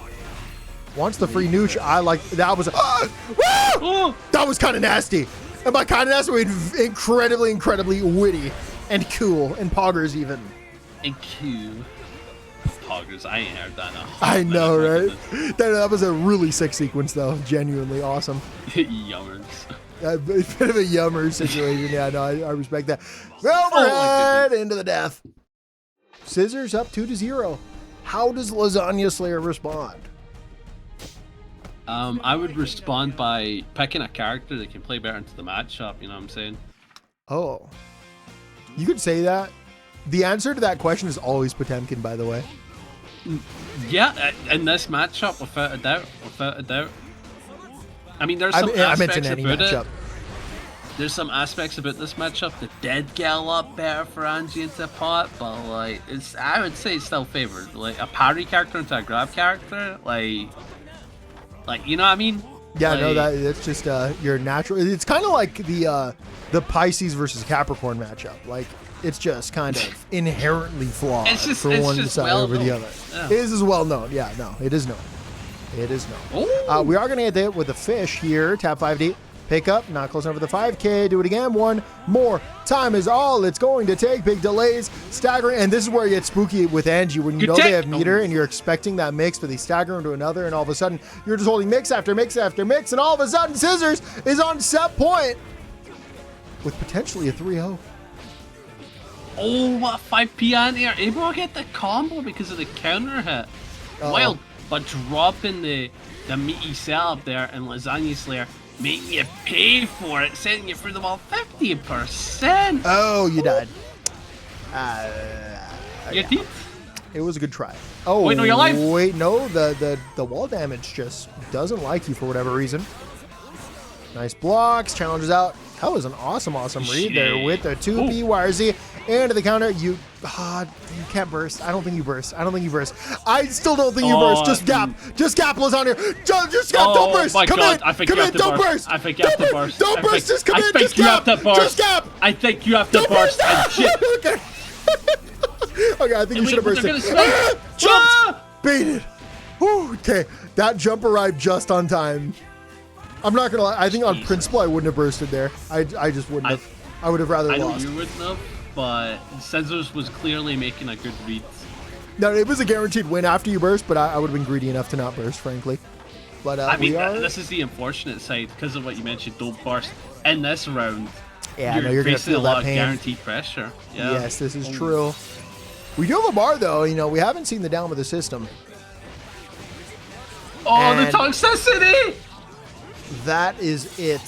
Wants the free nooch. I like that was. Oh! That was kind of nasty. And by kind of nasty, we mean incredibly witty and cool and poggers even. And Q. poggers. I ain't heard that in a hot I know, minute, right? That was a really sick sequence, though. Genuinely awesome. Yummers. A bit of a yummer situation. Yeah, no, I respect that. Overhead into the death. Scissors up 2-0. How does Lasagna Slayer respond? I would respond by picking a character that can play better into the matchup. You know what I'm saying? Oh, you could say that. The answer to that question is always Potemkin, by the way. Yeah, in this matchup, without a doubt, without a doubt. I mean, there's some I meant aspects in any about matchup. it. There's some aspects about this matchup that did get a lot better for Anji into pot, but like, I would say it's still favored. Like a parry character into a grab character, like you know what I mean? Yeah, like, no, that's just your natural. It's kind of like the Pisces versus Capricorn matchup. Like, it's just kind of inherently flawed for one side over the other. Yeah. It is as well known. Yeah, no, it is known. It is known. We are going to hit it with a fish here. Tap 5 deep. Pick up. Not close enough for the 5K. Do it again. One more time is all it's going to take. Big delays. Staggering. And this is where you get spooky with Anji. When you know they have meter and you're expecting that mix, but they stagger into another. And all of a sudden, you're just holding mix after mix after mix. And all of a sudden, Scissors is on set point with potentially a 3-0. Oh, what 5P anti-air. Able to get the combo because of the counter hit. Wild. But dropping the meaty setup there and Lasagna Slayer making you pay for it, sending you through the wall 50%. Oh, you died. You did? It was a good try. Oh, wait, no, you're alive. Wait, no, the wall damage just doesn't like you for whatever reason. Nice blocks, challenges out. That was an awesome read there with the 2P YRZ into the counter. You can't burst. I don't think you burst. I still don't think you burst. Just gap, Lasagna. Just gap. Don't burst. My come God. in. I think come you in. have to Don't burst. burst. I think you have to burst. Don't burst. Just come in. I think Just you gap. have to burst. Just gap. I think you have to burst. Okay. Okay, I think you should have bursted. Jumped. Baited. Whew, okay, that jump arrived just on time. I'm not gonna lie. I think on principle I wouldn't have bursted there. I just wouldn't have. I would have rather I know lost. you wouldn't have, but Scissors was clearly making a good read. No, it was a guaranteed win after you burst, but I would have been greedy enough to not burst, frankly. But I mean, this is the unfortunate side because of what you mentioned. Don't burst in this round. Yeah, you're gonna feel a lot that of pain. guaranteed pressure. Yeah. Yes, this is true. We do have a bar though. You know, we haven't seen the down with the system. Oh, And the toxicity! That is it.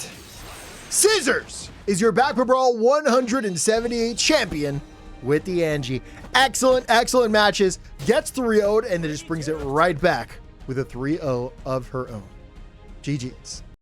Scissors is your baccpaBrawl 178 champion with the Anji. Excellent matches. Gets 3-0'd and then just brings it right back with a 3-0 of her own. GG's.